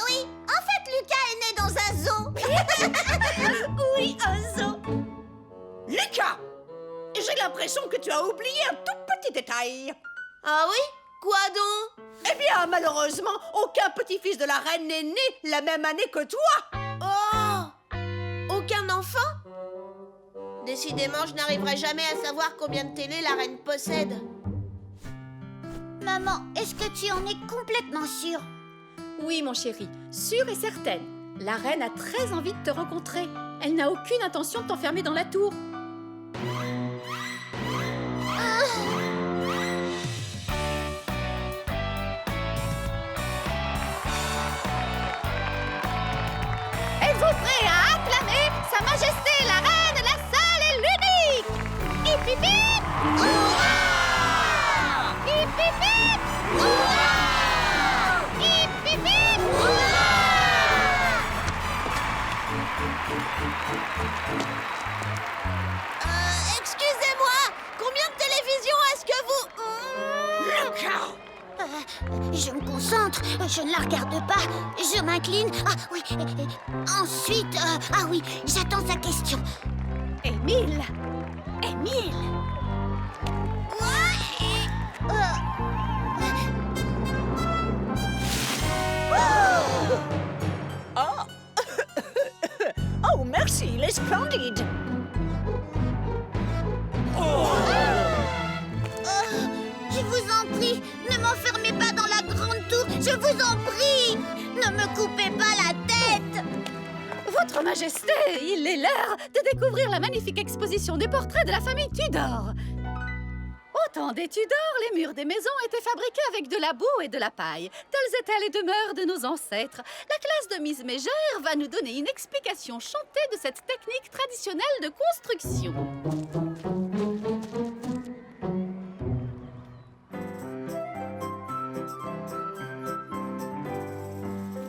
Oui, en fait, Lucas est né dans un zoo. Oui, un zoo. Lucas! J'ai l'impression que tu as oublié un tout petit détail. Ah oui? Quoi donc? Eh bien, malheureusement, aucun petit-fils de la reine n'est né la même année que toi. Oh! Aucun enfant? Décidément, je n'arriverai jamais à savoir combien de télé la reine possède. Maman, est-ce que tu en es complètement sûre? Oui, mon chéri, sûre et certaine. La reine a très envie de te rencontrer. Elle n'a aucune intention de t'enfermer dans la tour. Êtes-vous prêts à acclamer Sa Majesté la Reine, la seule et l'unique? Hip hip hip! Hurrah! Hip hip hip! Hurrah! Hip hip hip! Excusez-moi, combien de télévisions est-ce que vous... Lucas! Je me concentre, je ne la regarde pas, je m'incline. Ah oui, ensuite, ah oui, j'attends sa question. Émile! Émile! Oh, merci, il est splendide. Je vous en prie, ne m'enfermez pas dans la grande tour, je vous en prie. Ne me coupez pas la tête. Votre Majesté, il est l'heure de découvrir la magnifique exposition des portraits de la famille Tudor. Au temps des Tudors, les murs des maisons étaient fabriqués avec de la boue et de la paille. Telles étaient les demeures de nos ancêtres. La classe de Miss Mégère va nous donner une explication chantée de cette technique traditionnelle de construction.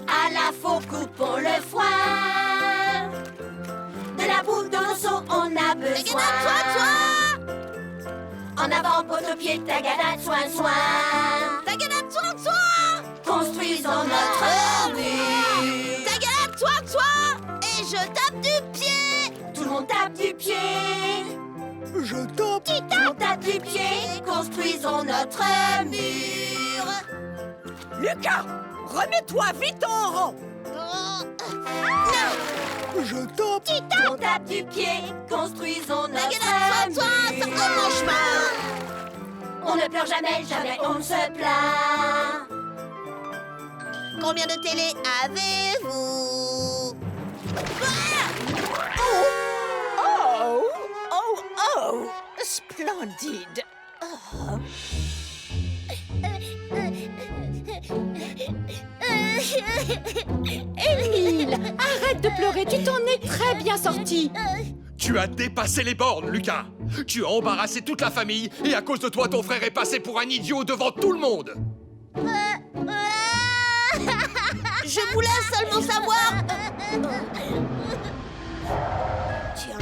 À la faux coupons le foin. De la boue dans le seau, on a besoin. En avant, poteau-pied, tagadade, soin, soin. Tagadade, soin, soin. Construisons notre Je tape du pied. Tout le monde tape du pied. Je tape. On tape du pied. Construisons notre mur. Lucas, remets-toi vite en rang. Je tape. On tape du pied. Construisons notre Toi, mur. sors de mon chemin. On ne pleure jamais, jamais on ne se plaint. Combien de télé avez-vous? Oh, oh, oh, splendide. Émile, arrête de pleurer, tu t'en es très bien sorti. Tu as dépassé les bornes, Lucas. Tu as embarrassé toute la famille et à cause de toi, ton frère est passé pour un idiot devant tout le monde. Je voulais seulement savoir. Tiens.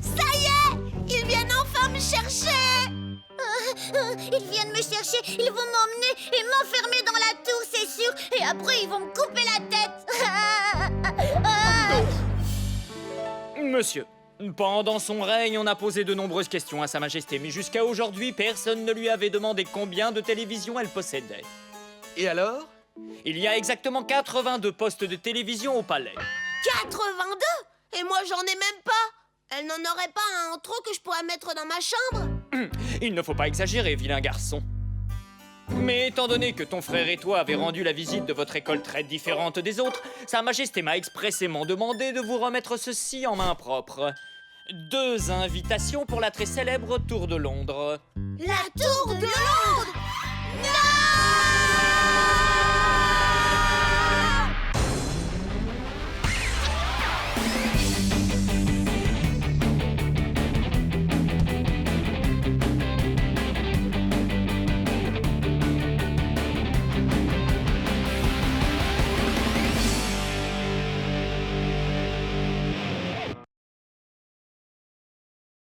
Ça y est, ils viennent enfin me chercher. Ils viennent me chercher, ils vont m'emmener et m'enfermer dans la tour, c'est sûr. Et après, ils vont me couper la tête. Monsieur, pendant son règne, on a posé de nombreuses questions à Sa Majesté, mais jusqu'à aujourd'hui, personne ne lui avait demandé combien de télévisions elle possédait. Et alors? Il y a exactement 82 postes de télévision au palais. 82? Et moi, j'en ai même pas. Elle n'en aurait pas un en trop que je pourrais mettre dans ma chambre? Il ne faut pas exagérer, vilain garçon. Mais étant donné que ton frère et toi avez rendu la visite de votre école très différente des autres, Sa Majesté m'a expressément demandé de vous remettre ceci en main propre. 2 invitations pour la très célèbre Tour de Londres. La tour de Londres? Non!